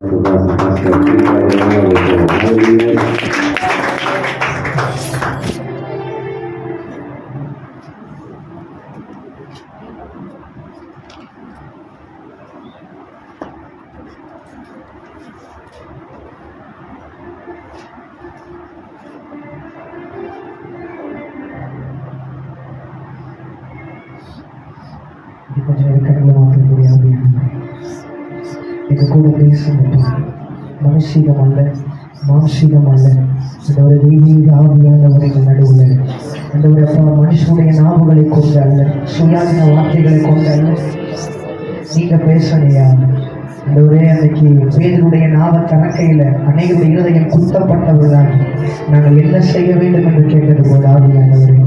கொஞ்சம் கடவுளை மாற்றக்கூடிய எங்க கூட பேசணும். மனுஷீகம் அல்ல, மானுஷீகம் அல்ல. இந்த ஒரு தெய்வீக ஆவியானவர்கள் நடுவில் இந்த ஒரு மனுஷனுடைய நாவுகளை கொண்டு அல்ல, சுயாதீன வார்த்தைகளை கொண்டு அல்ல, நீங்க பேசணையா. இந்த ஒரே அன்னைக்கு பேதருடைய நாவ தனக்கையில அநேகருடைய இருதயம் குத்தப்பட்டவர்களாக நாங்கள் என்ன செய்ய வேண்டும் என்று கேட்டது போல ஆவியானவரே,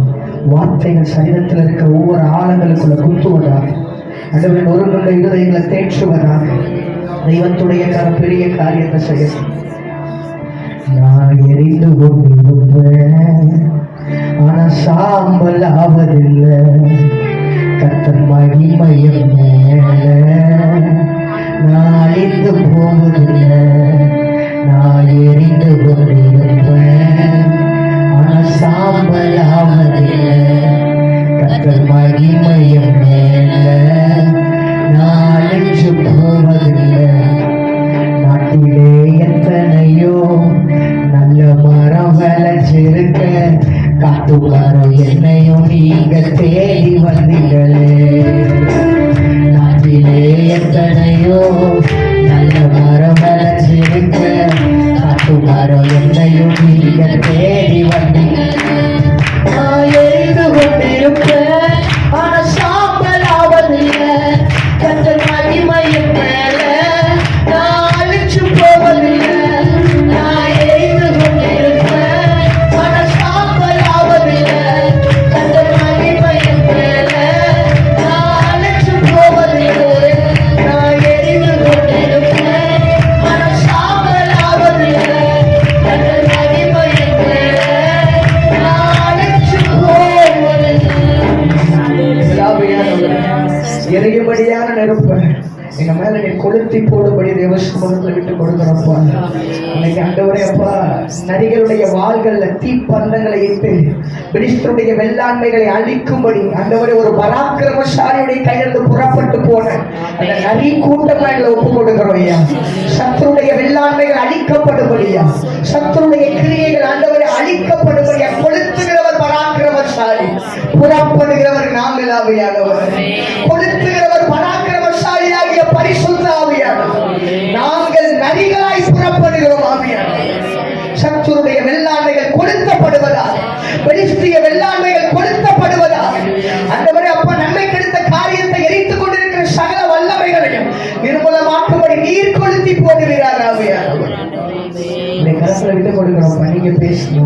வார்த்தைகள் சரீரத்தில் இருக்கிற ஒவ்வொரு ஆழங்களுக்குள்ள குத்துவதாக, அந்தவரின் ஒரு கொண்ட இருதயங்களை தேற்றுவதாக, தெய்வத்துடைய பெரிய காரியத்தை செய்ய நான் எரிந்து கொண்டிருப்பேன், ஆனா சாம்பல் ஆவதில்லை. கர்த்தர் மகிமையின் மேல நான் அழிந்து போவதில்லை. நான் எரிந்து கொண்டிருப்பேன், ஆனா சாம்பல் ஆவதில்லை. கர்த்தர் மகிமையின் மேல நான் அழிஞ்சு போவதில்லை. நாட்டிலே எத்தனையோ நல்ல மரம் விளைச்சிருக்க, காத்து மரம் என்னையும் நீங்க தேடி வந்தீங்களே. நாட்டிலே எத்தனையோ நல்ல மரம் விளைச்சிருக்க, காத்து மரம் என்னையும் நீங்க தேடி வந்தீங்க. நான் எழுந்து கொண்டிருப்பேன், ஆனா சாம்பல் ஆவதில்லை. கர்த்தர் மகிமையின் மேல நான் அழிச்சு போவதில்லை. நான் எழுந்து கொண்டிருப்பேன், ஆனா சாம்பல் ஆவதில்லை. கர்த்தர் மகிமையின் மேல நான் அழிச்சு போவதில்லை. நான் எழுந்து கொண்டிருப்பேன், ஆனா சாம்பல் ஆவதில்லை. கர்த்தர் மகிமையின் மேல நான் அழிச்சு போவதில்லை. எரியும்படியான நெருப்ப எங்க மேல நீ கொளுத்தி போடும்படி தேவசமூகத்துல விட்டு கொடுக்கிறப்பா. இன்னைக்கு ஆண்டவரே அப்பா, நரிகளுடைய வாள்கள்ல தீப்பந்தங்களை இட்டு பிரிஸ்தருடைய வெள்ளாண்மைகளை அழிக்கும்படி ஆண்டவரே ஒரு பராக்கிரமசாலியுடைய கையிலிருந்து புறப்பட்டு போன அந்த நரி கூட்டமா எங்களை ஒப்பு கொடுக்கிறோம் ஐயா. சத்துருடைய வெள்ளாண்மைகள் அழிக்கப்படும்படியா, சத்துருடைய கிரியைகள் ஆண்டவரை அழிக்கப்படும்படியா கொளுத்துகிறவர் பராக்கிரமசாலி, புறப்படுகிறவர் நாங்கள் ஆவியானவர். கொளுத்துகிறவர் பராக்கிரமசாலியாகிய பரிசுத்த ஆவியானவர். நாங்கள் நரிகளாய் புறப்படுகிறோம் ஆவியானவர். சத்துருடைய வெள்ளாண்மைகள் கொளுத்தப்படுவதால், பெலிஸ்திய வெள்ளாண்மைகள் கொளுத்தப்படுவதால் ஆண்டவரே அப்பா, நன்மை கிடைத்த காரியத்தை எரித்துக் கொண்டிருக்கிற சகல வல்லமைகளையும் நிர்மூலமாக்கும்படி நீர் கொளுத்தி போடுகிறார் ஆவியானவர். இந்த கரத்துல விட்டு கொடுக்கிறோம். நீங்க பேசுங்க.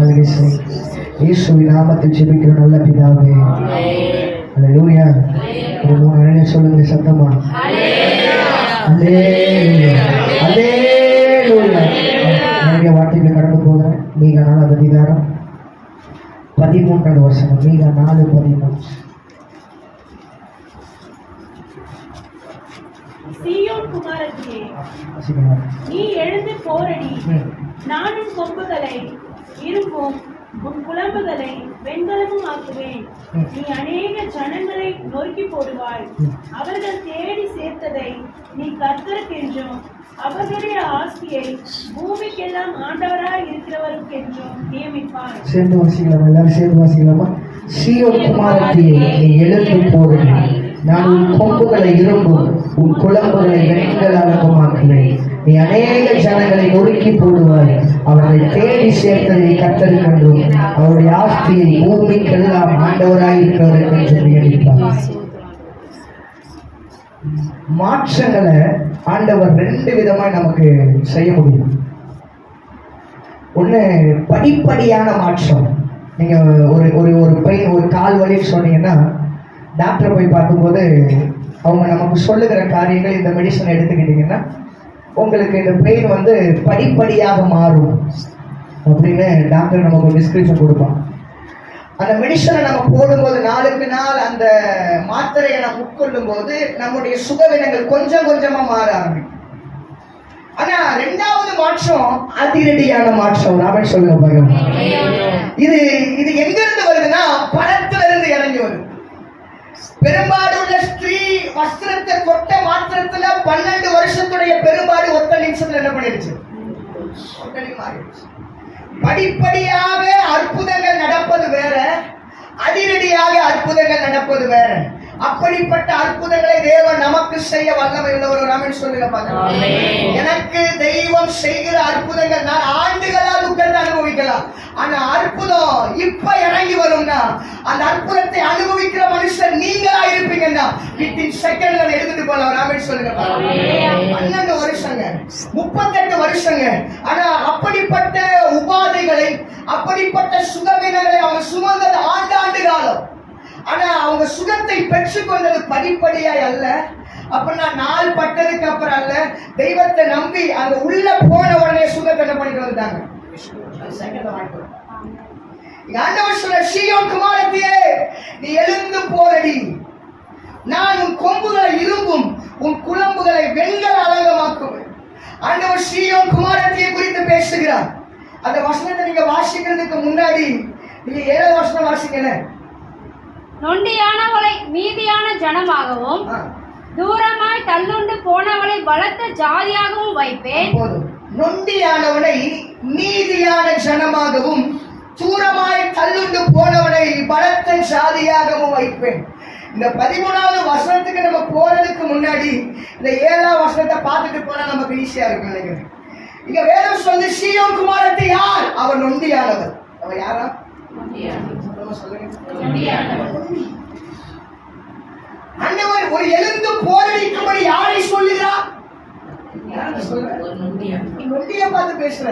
இயேசுவின் நாமத்தில் ஜெபிக்கிறோம் நல்ல பிதாவே. அல்லேலூயா. ஒரு 3 நிமிடம் சொல்லுங்க சத்தமா. அல்லேலூயா, அல்லேலூயா. நிறைய வார்த்தைகள் கடந்து போகிறேன். மீகா 4 அதிகாரம் 13வது வசனம். மீகா 4:13. சீயோன் குமாரத்தியே, நீ எழுந்து போரடி. நானும் கொம்புகளை இரும்பும் உன் குழம்புகளை வெண்கலமும் ஆக்குவேன். நீ அநேக ஜனங்களை நொறுக்கி போடுவாய். அவர்கள் தேடி சேர்த்ததை நீ கர்த்தருக்கென்றும் அவர்களுடைய ஆஸ்தியை பூமிக்கெல்லாம் ஆண்டவராய் இருக்கிறவருக்கென்றும் நியமிப்பாய். சேர்ந்து வாசிக்கலாமா? எல்லாரும் சேர்ந்து வாசிக்கலாமா? சீயோன் குமாரத்தியே, நீ எழுந்து போரடி. நான் உன் கொம்புகளை இரும்பும் உன் குழம்புகளை வெண்கலமாக்குவேன். நீ அநேக ஜனங்களை நொறுக்கி போடுவாய். அவர்களை தேடி சேர்த்ததை கர்த்தருக்கென்றும் அவருடைய ஆஸ்தியை பூமிக்கெல்லாம் ஆண்டவராய் இருக்கிறவருக்கு நியமிப்பார். மாற்றங்களை ஆண்டவர் 2 விதமாய் நமக்கு செய்ய முடியும். ஒண்ணு படிப்படியான மாற்றம். நீங்க ஒரு பெயின், ஒரு கால் வலின்னு சொன்னீங்கன்னா டாக்டரை போய் பார்க்கும்போது அவங்க நமக்கு சொல்லுகிற காரியங்கள், இந்த மெடிசன் எடுத்துக்கிட்டீங்கன்னா உங்களுக்கு இந்த பெயின் படிப்படியாக மாறும் அப்படின்னு டாக்டர் நமக்கு ஒரு டிஸ்கிரிப்ஷன் கொடுப்பான். அந்த மெடிசனை நம்ம போடும்போது நாளுக்கு நாள் அந்த மாத்திரையை நம்ம உட்கொள்ளும் போது நம்முடைய சுகவீனங்கள் கொஞ்சம் கொஞ்சமா மாற ஆரம்பிக்கும். ஆனா இரண்டாவது மாற்றம் அதிரடியான மாற்றம். ராமன் சொல்லுங்க பாருங்க. இது இது எங்க இருந்து வருதுன்னா பணத்துல இருந்து இறங்கி வருது. பெரும்பாடுள்ள ஸ்திரீ வஸ்திரத்தை கொட்ட மாத்திரத்துல 12 வருஷத்துடைய பெரும்பாடு ஒத்த நிமிஷத்துல என்ன பண்ணிடுச்சு? படிப்படியாக அற்புதங்கள் நடப்பது வேற, அதிரடியாக அற்புதங்கள் நடப்பது வேற. அப்படிப்பட்ட அற்புதங்களை தேவன் நமக்கு செய்ய வல்லமை உள்ளவர். ஆமென் சொல்லுங்க பாருங்க. எனக்கு தெய்வம் செய்கிற அற்புதங்கள் நான் ஆண்டுகளா துக்கத்தை அனுபவிக்கலாம், ஆனா அற்புதம் இப்ப இறங்கி வரும்னா அந்த அற்புதத்தை அனுபவிக்கிற மனுஷன் நீங்களா இருப்பீங்கன்னா வித்தின் செகண்ட்ல எடுத்துட்டு போலாம். ஆமென் சொல்லுங்க. 12 வருஷங்க, 38 வருஷங்க. ஆனா அப்படிப்பட்ட உபாதைகளை, அப்படிப்பட்ட சுகவீனங்களை அவங்க சுமந்தது ஆண்டாண்டு காலம். ஆனா அவங்க சுகத்தை பெற்றுக்கொண்டது படிப்படியாய் அல்ல. அப்படின்னா நாள் பட்டதுக்கு அப்புறம் அல்ல, தெய்வத்தை நம்பி அங்க உள்ள போன உடனே சுகத்தை என்ன பண்ணிட்டு வந்துட்டாங்க? ஆண்டவர் சொல்ற, சீயோன் குமாரத்தியே நீ எழுந்து போரடி, நான் உன் கொம்புகளை இரும்பும் உன் குளம்புகளை வெண்கல அலங்கமாக்குவேன். ஆண்டவர் சீயோன் குமாரத்தியை குறித்து பேசுகிறார். அந்த வசனத்தை நீங்க வாசிக்கிறதுக்கு முன்னாடி நீங்க 7 வசனம் வாசிக்கல. நொண்டியானவளை மீதியான ஜனமாகவும் தூரமாய் தள்ளுண்டு போனவளை பலத்த ஜாதியாகவும் வைப்பேன். நொண்டியானவனை மீதியான ஜனமாகவும் தூரமாய் தள்ளுண்டு போனவனை பலத்த ஜாதியாகவும் வைப்பேன். இந்த 13வது வசனத்துக்கு நம்ம போறதுக்கு முன்னாடி இந்த 7ஆம் வசனத்தை பார்த்துட்டு போனா நமக்கு ஈஸியா இருக்கும் நினைக்கிறேன். இங்க வேதம் சொல்லி சீயோன் குமாரத்தி யார்? அவர் நொண்டியானவர். அவர் யாரா? ஆண்டவர் ஒரு எழுந்து போரடிக்கும்படி யாரை சொல்லுகிறார்? நொண்டியை பார்த்து பேசுற.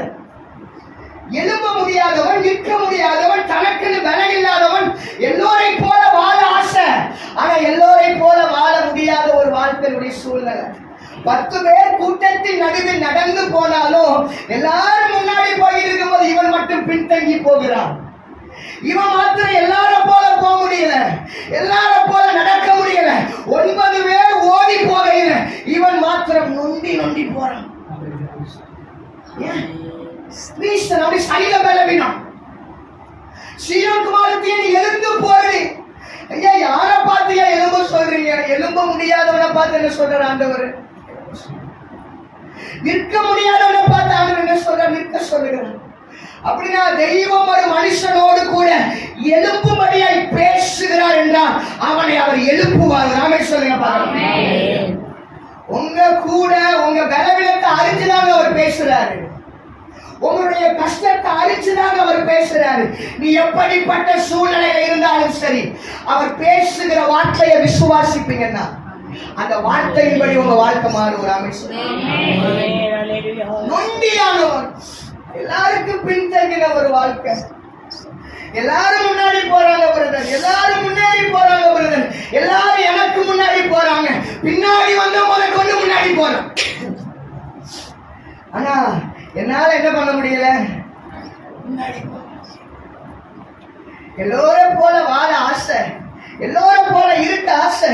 எழும்ப முடியாதவன், நிற்க முடியாதவன், தனக்குன்னு பலன் இல்லாதவன், எல்லோரை போல வாழ ஆசை, ஆனா எல்லோரை போல வாழ முடியாத ஒரு வாழ்க்கையுடைய சூழ்நிலை. 10 பேர் கூட்டத்தின் நடுவில் நடந்து போனாலும் எல்லாரும் முன்னாடி போய் இருக்கும்போது இவன் மட்டும் பின்தங்கி போகிறான். இவன் மாத்திரம் எல்லாரும் போல போக முடியல, எல்லாரும் போல நடக்க முடியல. 9 பேர் ஓடி போகையில இவன் மாத்திரம் நொண்டி நொண்டி போறான். சரீர பலவீனம். சீயோன் குமாரத்தியே நீ எழுந்து போறீ. ஐயா யாரை பார்த்து எழும்ப சொல்றீங்க? எழும்ப முடியாதவனை பார்த்து என்ன சொல்ற ஆண்டவர்? நிற்க முடியாதவனை பார்த்து ஆண்டவர் என்ன சொல்ற? நிற்க சொல்லுகிறார். அப்படின்னா தெய்வம் ஒரு மனுஷனோடு கூட எழுப்பும்படியாய் பேசுகிறார் என்றால் அவனை அவர் எழுப்புவார். நாமே சொல்லுங்க பாருங்க. உங்க கூட உங்க பலவீனத்தை அறிஞ்சுதாங்க அவர் பேசுறாரு, உங்களுடைய கஷ்டத்தை அறிஞ்சுதாங்க அவர் பேசுறாரு. நீ எப்படிப்பட்ட சூழ்நிலையில இருந்தாலும் சரி, அவர் பேசுகிற வார்த்தையை விசுவாசிப்பீங்கன்னா அந்த வார்த்தையின்படி உங்க வாழ்க்கை மாறும். நொண்டியானவர், எல்லாருக்கும் பின்தங்கின ஒரு வாழ்க்கை. எல்லாரும் முன்னாடி போறாங்க பிரதர், எல்லாரும் முன்னாடி போறாங்க பிரதர், எல்லாரும் எனக்கு முன்னாடி போறாங்க, பின்னாடி வந்தவங்களை கொண்டு முன்னாடி போறோம். ஆனா என்னால என்ன பண்ண முடியல? முன்னாடி எல்லோரும் போல வாழ ஆசை, எல்லோரும் போல இருக்க ஆசை,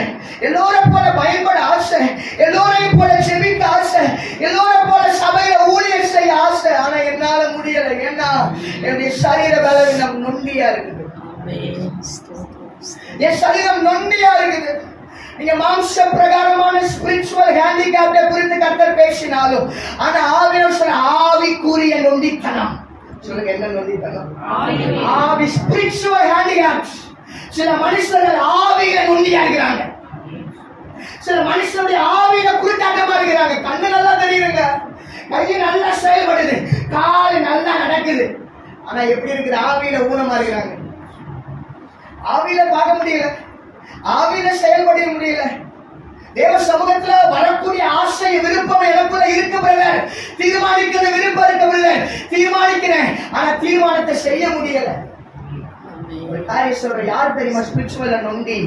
எல்லோரும் போல பயன்பட ஆசை, எல்லோரையும் போல செபிக்க ஆசை, எல்லோரும் போல சபையில ஊழியர் செய்ய ஆசை. ஆனா என்னால முடியல. ஏன்னா என்னுடைய சரீர பலவீனம் நொண்டியா இருக்குது. என் சரீரம் நொண்டியா இருக்குது. நீங்க மாம்ச பிரகாரமான ஸ்பிரிச்சுவல் ஹேண்டிகேப்டை குறித்து கர்த்தர் பேசினாலும், ஆனா ஆவிக்குரிய நொண்டித்தனம். சொல்லுங்க, என்ன நொண்டித்தனம்? ஆவி, ஸ்பிரிச்சுவல் ஹேண்டிகேப்ஸ். சில மனுஷர்கள் ஆவியில நொண்டியா இருக்கிறாங்க, சில மனுஷனுடைய ஆவியில குருட்டாட்டமா இருக்கிறாங்க. கண்ணு நல்லா தெரியுதுங்க, கை நல்லா செயல்படுது, கால் நல்லா நடக்குது, ஆனா எப்படி இருக்குது? ஆவியில ஊனமா இருக்கிறாங்க. ஆவியில பார்க்க முடியல, ஆவியில செயல்பட முடியல. தேவ சமூகத்துல வரக்கூடிய ஆசை விருப்பம் எனக்குள்ள இருக்கு பிரதர், தீர்மானிக்கிற விருப்பம் இருக்கு பிரதர், தீர்மானிக்கிறேன், ஆனா தீர்மானத்தை செய்ய முடியல. யார் தெரியுமா ஸ்பிரிச்சுவல் நொண்டி?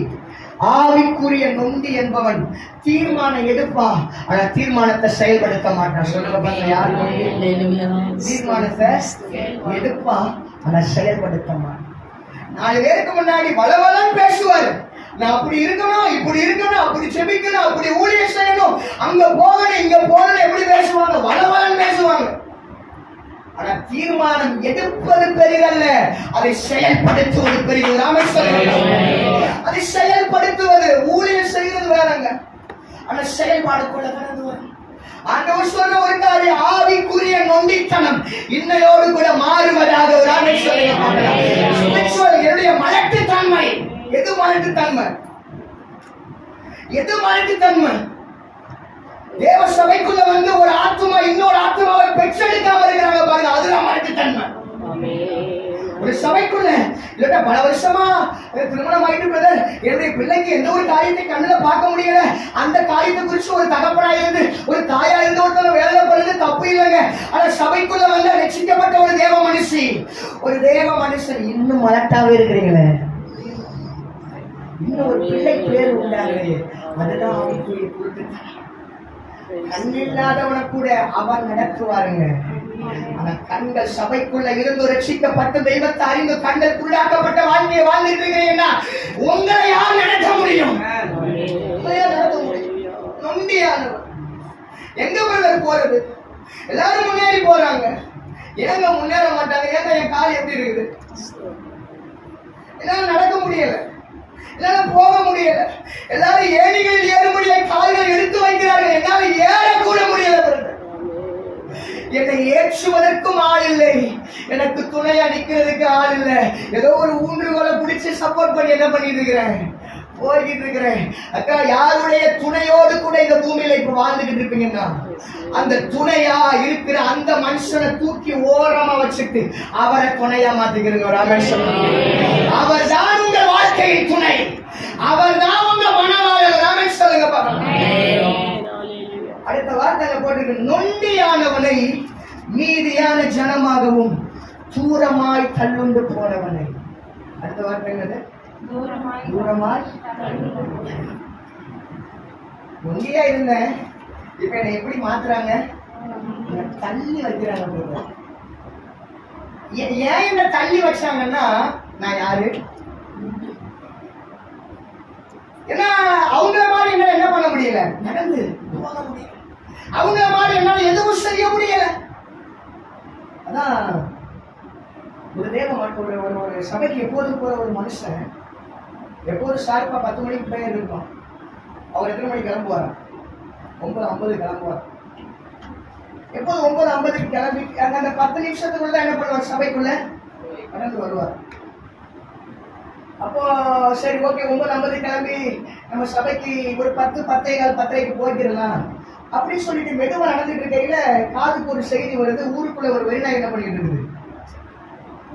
ஆவிக்குரிய நொண்டி என்பவன் தீர்மானம் எடுப்பான், ஆனா தீர்மானத்தை செயல்படுத்த மாட்டான். சொல்லுங்க, யார் தீர்மானத்தை எடுப்பான் ஆனா செயல்படுத்த மாட்டான். 4 பேருக்கு முன்னாடி பலவலம் பேசுவார், நான் அப்படி இருக்கணும், இப்படி இருக்கணும், அப்படி செபிக்கணும், அப்படி ஊழியம் செய்யணும், அங்க போகணும், இங்க போகணும், எப்படி பேசுவாங்க? வளவலன்னு பேசுவாங்க. ஆனா தீர்மானம் எடுப்பது பெரிதல்ல, அதை செயல்படுத்துவது பெரிது. அதை செயல்படுத்துவது, ஊழியம் செய்வது வேறங்க. ஆனா செயல்பாடுக்குள்ள கடந்து வரும். ஆண்டவர் சொன்ன ஒரு காரியம், ஆவிக்குரிய நொண்டித்தனம் இன்னையோடு கூட மாறுவதாக ஒரு ஆண்டவர் சொல்லுகிறார். என்னுடைய மலட்டுத்தன்மை, எது மலட்டுத்தன்மை? எது மலட்டுத்தன்மை? தேவ சபைக்குள்ள வந்து ஒரு ஆத்துமா இன்னொரு ஆத்துமாவை பெற்றெடுக்காம இருக்கிறாங்க பாருங்க, அதுதான் மலட்டுத்தன்மை. ஒரு சபைக்குள்ள இல்ல பல வருஷமா திருமணம் ஆயிட்டு பிரதர், என்னுடைய பிள்ளைக்கு எந்த ஒரு காரியத்தை கண்ணுல பார்க்க முடியல, அந்த காரியத்தை குறிச்சு ஒரு தகப்பனா இருந்து ஒரு தாயா இருந்து ஒருத்தவங்க வேலை பண்ணுறது தப்பு இல்லைங்க. ஆனா சபைக்குள்ள வந்து ரட்சிக்கப்பட்ட ஒரு தேவ மனுஷன் இன்னும் மலட்டாவே இருக்கிறீங்களே, இன்னும் ஒரு பிள்ளை பேர் உண்டாகுது, அதுதான் அவனுக்குரிய கூட்டு. கண்ணில்லாதவனை கூட அவர் நடத்துவாருங்க. ஆனா கண்கள் சபைக்குள்ள இருந்து ரட்சிக்கப்பட்ட தெய்வத்தை அறிந்து கண்கள் குள்ளாக்கப்பட்ட வாழ்க்கையை வாழ்ந்துட்டு இருக்கீங்கன்னா உங்களை யார் நடத்த முடியும்? நொண்டியானவர். எங்க பிரதர் போறது? எல்லாரும் முன்னேறி போறாங்க, ஏங்க முன்னேற மாட்டாங்க? ஏங்க என் கால் எப்படி இருக்குது? என்னால நடக்க முடியல, என்னால போக முடியல, எல்லாரும் ஏணிகளில் ஏற முடிய கால்கள் எடுத்து வைக்கிறார்கள், என்னால ஏறக்கூட முடியல. என்னை ஏற்றுவதற்கும் ஆள் இல்லை, எனக்கு துணை அடிக்கிறதுக்கு ஆள் இல்லை. ஏதோ ஒரு ஊன்றுகோலை பிடிச்சு சப்போர்ட் பண்ணி என்ன பண்ணிட்டு இருக்கிறேன், போய்கிட்டு இருக்கிறேன். அக்கா, யாருடைய துணையோடு கூட இந்த பூமியில இப்ப வாழ்ந்துகிட்டு இருப்பீங்கன்னா அந்த துணையா இருக்கிற அந்த மனுஷனை தூக்கி ஓரமா வச்சுட்டு அவரை துணையா மாத்திக்கிறீங்க. அவர் தான் உங்க வாழ்க்கையின் துணை, அவர் தான் உங்க மனவாளர். சொல்லுங்க பாருங்க. அடுத்த வார்த்தையில போட்டு, நொண்டியானவனை மீதியான ஜனமாகவும் தூரமாய் தள்ளுண்டு போனவனை. அடுத்த வார்த்தை என்னது? தூரமாய். நொண்டியா இருந்தேன், இப்ப என்னை எப்படி மாத்துறாங்க? தள்ளி வைக்கிறாங்க. ஏன் என்ன தள்ளி வச்சாங்கன்னா நான் யாரு? ஏன்னா அவங்கள மாதிரி என்னால என்ன பண்ண முடியல, நடந்து போக முடியல. அவங்கள மாதிரி என்னால எதுவும் செய்ய முடியல. அதான் ஒரு ஒரு சபைக்கு எப்போதும் போற ஒரு மனுஷன் எப்போதும் ஷார்ப்பா 10 மணிக்கு பிரேயர் இருக்கும். அவர் எத்தனை மணிக்கு கிளம்புவார்? 9:50 கிளம்புவார். எப்போது 9:50 கிளம்பி அந்த 10 நிமிஷத்துக்குள்ள என்ன பண்ணுவார்? சபைக்குள்ள கடந்து வருவார். அப்போ சரி, ஓகே, 9:50 கிளம்பி நம்ம சபைக்கு ஒரு 10:15 போய்க்கிடலாம் அப்படின்னு சொல்லிட்டு மெதுவா நடந்துட்டு இருக்கையில காதுக்கு ஒரு செய்தி வருது. ஊருக்குள்ள ஒரு வெறிநாய் என்ன பண்ணிட்டு இருக்குது?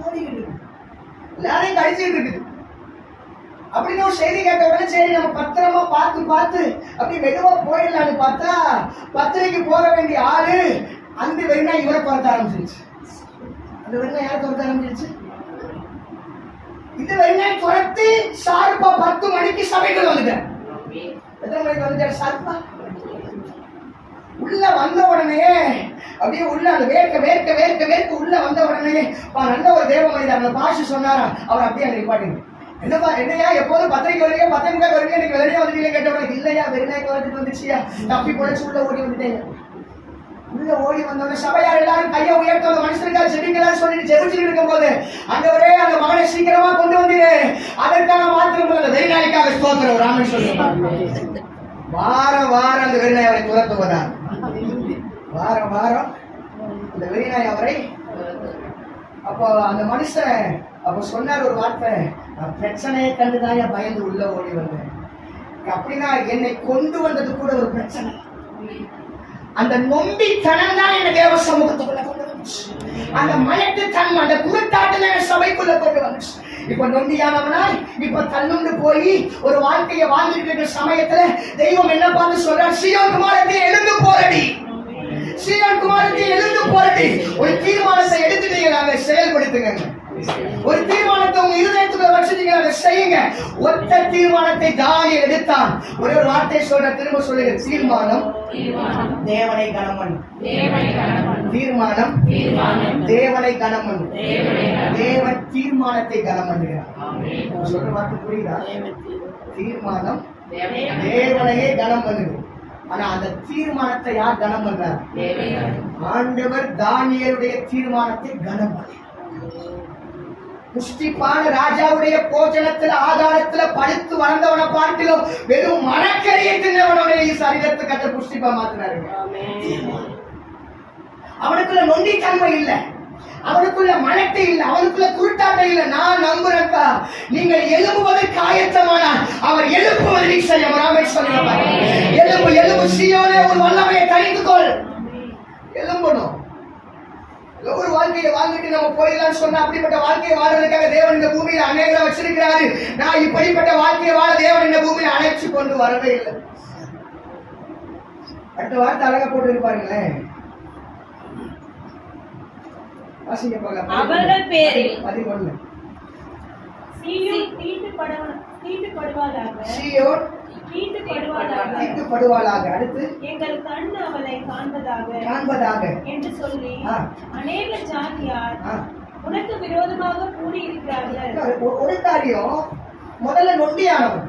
ஓடிக்கிட்டு இருக்கு, எல்லாரையும் கடிச்சிட்டு இருக்குது. அப்படின்னு ஒரு செய்தி கேட்ட உடனே சரி நம்ம பத்திரமா பார்த்து அப்படி மெதுவா போயிடலான்னு பார்த்தா 10:30 போக வேண்டிய ஆளு அந்த வெறிநாய் இவரை துரத்த ஆரம்பிச்சிருச்சு. அந்த வெறிநாய் யாரை துரத்த ஆரம்பிச்சிருச்சு? இந்த வெறிநாய் துரத்தி ஷார்ப்பா 10 மணிக்கு சபைக்குள்ள வந்துட்டேன். எத்தனை மணிக்கு வந்துட்டேன்? ஷார்ப்பா உள்ள வந்த உடனே அப்படியே உள்ள அந்த வேர்க்க உள்ள வந்த உடனே நல்ல ஒரு தேவ மனிதர் அந்த பாஷ சொன்னாரா, அவர் அப்படியே அங்க நிப்பாட்டிங்க. என்னையா எப்போதும் 10:00 வருவீங்க, 10:30 வருவீங்க, நீங்க வெளியே வந்துட்டீங்க கேட்டவங்க இல்லையா வெறிநாய்க்கு வந்துட்டு வந்துச்சியா, தப்பி பொழைச்சு உள்ள ஓடி வந்துட்டேன். உள்ள ஓடி வந்தவங்க சபையார் எல்லாரும் கையை உயர்த்த அந்த மனுஷனுக்காக செடிக்கலாம் சொல்லிட்டு ஜெபிச்சுட்டு இருக்கும் போது ஆண்டவரே அந்த மகனை சீக்கிரமா கொண்டு வந்தீங்க, அதற்கான மாத்திரம் அந்த வெறிநாய்க்காக ஸ்தோத்திரம். ராமன் சொல்லுவாங்க வாரம் அந்த வெறிநாய் அவரை துரத்துவதான். வாரம் அந்த வெறிநாய் அவரை. அப்போ அந்த மனுஷன் அப்ப சொன்னார் ஒரு வார்த்தை, நான் பிரச்சனையை கண்டுதான் என் பயந்து உள்ள ஓடி வந்தேன். அப்படின்னா என்னை கொண்டு வந்தது கூட ஒரு பிரச்சனை. அந்த நொண்டித்தனம் தான் என்ன தேவ சமூகத்துக்குள்ள கொண்டு வந்துச்சு. அந்த மயட்டு தன்மை, அந்த குருட்டாட்டு சபைக்குள்ள கொண்டு வந்துச்சு. இப்ப நொண்டியானவனாய் இப்ப தள்ளுண்டு போய் ஒரு வாழ்க்கையை வாழ்ந்துட்டு இருக்கிற சமயத்துல தெய்வம் என்ன பார்த்து சொல்றார்? சீயோன் குமாரத்தை எழுந்து போரடி, சீயோன் குமாரத்தை எழுந்து போரடி. ஒரு தீர்மானத்தை எடுத்துட்டீங்க, நாங்க செயல்படுத்துங்க. ஒரு தீர்மானத்தை உங்க இருதயத்துக்குள்ள வச்சுட்டீங்க, அதை செய்யுங்க. ஒத்த தீர்மானத்தை தானியேல் எடுத்தான். ஒரே ஒரு வார்த்தை சொல்ற, திரும்ப சொல்லுங்க. தீர்மானம் தேவனை கனமன். தீர்மானம் தேவனை கனமன். தேவன் தீர்மானத்தை கனம் பண்ணுகிறார். சொல்ற வார்த்தை புரியுதா? தீர்மானம் தேவனையே கனம் பண்ணுது. ஆனா அந்த தீர்மானத்தை யார் கனம் பண்றார்? ஆண்டவர் தானியேலுடைய தீர்மானத்தை கனம் பண்ணார். புஷ்டிப்பான ராஜாவுடைய போஜனத்துல ஆதாரத்துல படுத்து வளர்ந்தவனை பார்க்கிறோம். வெறும் மரக்கறியை தின்னவனுடைய சரீரத்தை கட்ட புஷ்டிப்பா மாத்தினாரு. அவனுக்குள்ள நொண்டித்தன்மை இல்ல, அவனுக்குள்ள மலட்டை இல்ல, அவனுக்குள்ள குருட்டாட்டை இல்ல. நான் நம்புறேன்ப்பா, நீங்கள் எழும்புவது காயத்தமானால் அவர் எழுப்புவது நிச்சயம். ராமேஸ்வரன் எலும்பு எலும்பு சீயோனே உன் வல்லமையை தணித்துக்கொள். எழும்பணும். ஒரு வாழ்க்கையை வாழ்ந்துட்டு நம்ம போயிடலாம்னு சொன்னா அப்படிப்பட்ட வாழ்க்கையை வாழ்றதுக்காக தேவன் இந்த பூமியில அநேகரை வச்சிருக்கிறாரு. நான் இப்படிப்பட்ட வாழ்க்கையை வாழ தேவன் இந்த பூமியில அழைச்சு கொண்டு வரவே இல்லை. அடுத்த வார்த்தை அழகா போட்டு இருப்பாருங்களேன். அவர்கள் பேரில் 11 சீயோன் தீட்டுப்படுவாளாக. அடுத்து எங்கள் கண் அவளை காண்பதாக என்று சொல்லி அநேக ஜாதியார் உனக்கு விரோதமாக கூடியிருக்கிறார்கள். ஒரு காரியம், முதல்ல நொண்டியானவன்,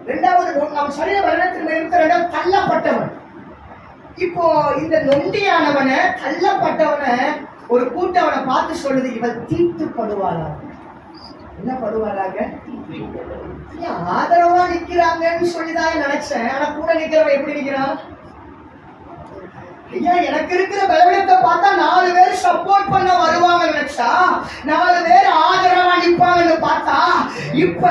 இரண்டாவது அவன் சரீர வர்ணத்தில் இரண்டாவது தள்ளப்பட்டவன். இப்போ இந்த நொண்டியானவனை தள்ளப்பட்டவனை ஒரு கூட்டவனை பார்த்து சொல்லுது, இவள் தீட்டுப்படுவாளாக. என்ன படுவாளாக? ஆதரவா நிக்கிறாங்கன்னு சொல்லிதான் நினைச்சேன். ஆனா கூட நிக்கிறவன் எப்படி நிக்கிறான்? ஐயா, எனக்கு இருக்கிற பலவீனத்தை பார்த்தா 4 பேர் சப்போர்ட் பண்ண வருவாங்க நினைச்சா 4 பேர் ஆதரவா நிப்பாங்கன்னு பார்த்தா இப்ப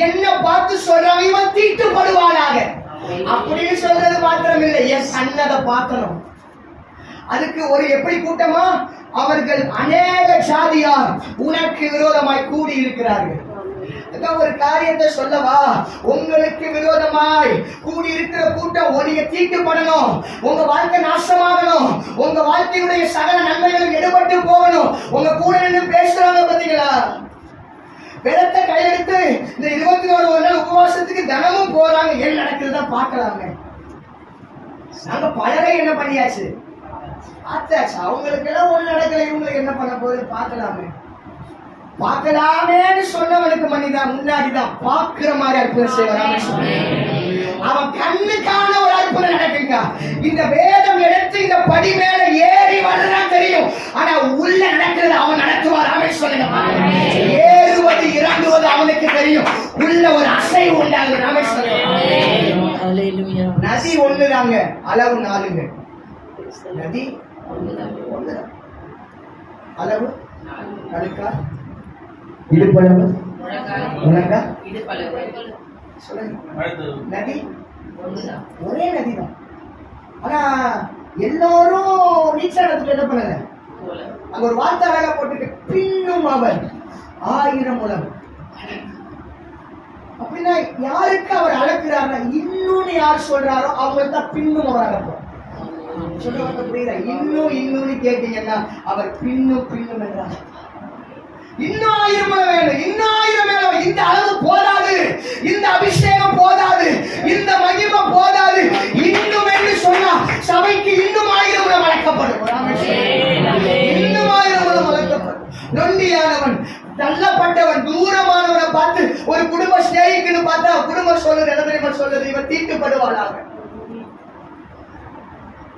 என்ன பார்த்து சொல்றாங்க, இவன் தீட்டுப்படுவாளாக அப்படின்னு சொல்றது மாத்திரம் இல்லை, என் சன்னத பார்க்கணும். அதுக்கு ஒரு எப்படி கூட்டமா, அவர்கள் அநேக ஜாதியார் உனக்கு விரோதமாய் கூடி இருக்கிறார்கள். ஒரு காரியத்தை சொல்லவா, உங்களுக்கு விரோதமாய் கூடி இருக்கிற கூட்டம் நீங்க தீட்டுப்படணும், உங்க வாழ்க்கை நாசமாகணும், உங்க வாழ்க்கையுடைய சகல நன்மைகளும் எடுபட்டு போகணும். உங்க கூட நின்று பேசுறாங்க பாத்தீங்களா, வெள்ளத்தை கையெடுத்து இந்த 21 நாள் உபவாசத்துக்கு தினமும் போறாங்க. என்ன நடக்குதுன்னா பார்க்கலாங்க. நாங்க பலரை என்ன பண்ணியாச்சு, பார்த்தாச்சு. அவங்களுக்கு எல்லாம் ஒண்ணு நடக்கல, இவங்களுக்கு என்ன பண்ண போகுது பார்க்கலாமேன்னு சொன்னவனுக்கு மணிதான் முன்னாடிதான் பாக்குற மாதிரி அற்புதம் செய்வாங்க. அவன் கண்ணுக்கான ஒரு அற்புதம் நடக்குங்க. இந்த வேதம் எடுத்து இந்த படி மேல ஏறி வரதான் தெரியும், ஆனா உள்ள நடக்கிறது அவன் நடத்துவார். ராமேஸ்வரன் ஏறுவது இறங்குவது அவனுக்கு தெரியும், உள்ள ஒரு அசைவு உண்டாகுது. ராமேஸ்வரன் நதி ஒண்ணுதாங்க, அளவு 4ங்க. நதி ஒண்ணுதான், அளவு நடுக்கா இடுப்பளவு முழங்கா சொல்லுங்க. நதி ஒரே நதிதான். ஆனா எல்லாரும் நீச்சல் என்ன பண்ணல, அங்க ஒரு வார்த்தை அழகா போட்டுட்டு பின்னும் அவர் 1000 முழம். அப்படின்னா யாருக்கு அவர் அளக்கிறார், இன்னும் யார் சொல்றாரோ அவங்களுக்கு தான் பின்னும் அவர் அளப்போம். சொல்ல புரியுதா? இன்னும் கேட்டீங்கன்னா அவர் பின்னும் என்றார். இன்னும் 1000 முழம் வேணும், இன்னும் 1000 வேணும். இந்த அளவு போதாது, இந்த அபிஷேகம் போதாது, இந்த மகிமை போதாது. இன்னும் என்று சொன்னா சபைக்கு இன்னும் 1000 முழம் வளர்க்கப்படும். இன்னும் 1000 முழம் வளர்க்கப்படும். நொண்டியானவன், தள்ளப்பட்டவன், தூரமானவனை பார்த்து ஒரு குடும்ப ஸ்நேகிக்குன்னு பார்த்தா குடும்பம் சொல்லுது என்ன தெரியுமா சொல்லுது, இவன் தீட்டுப்படுவாளாக,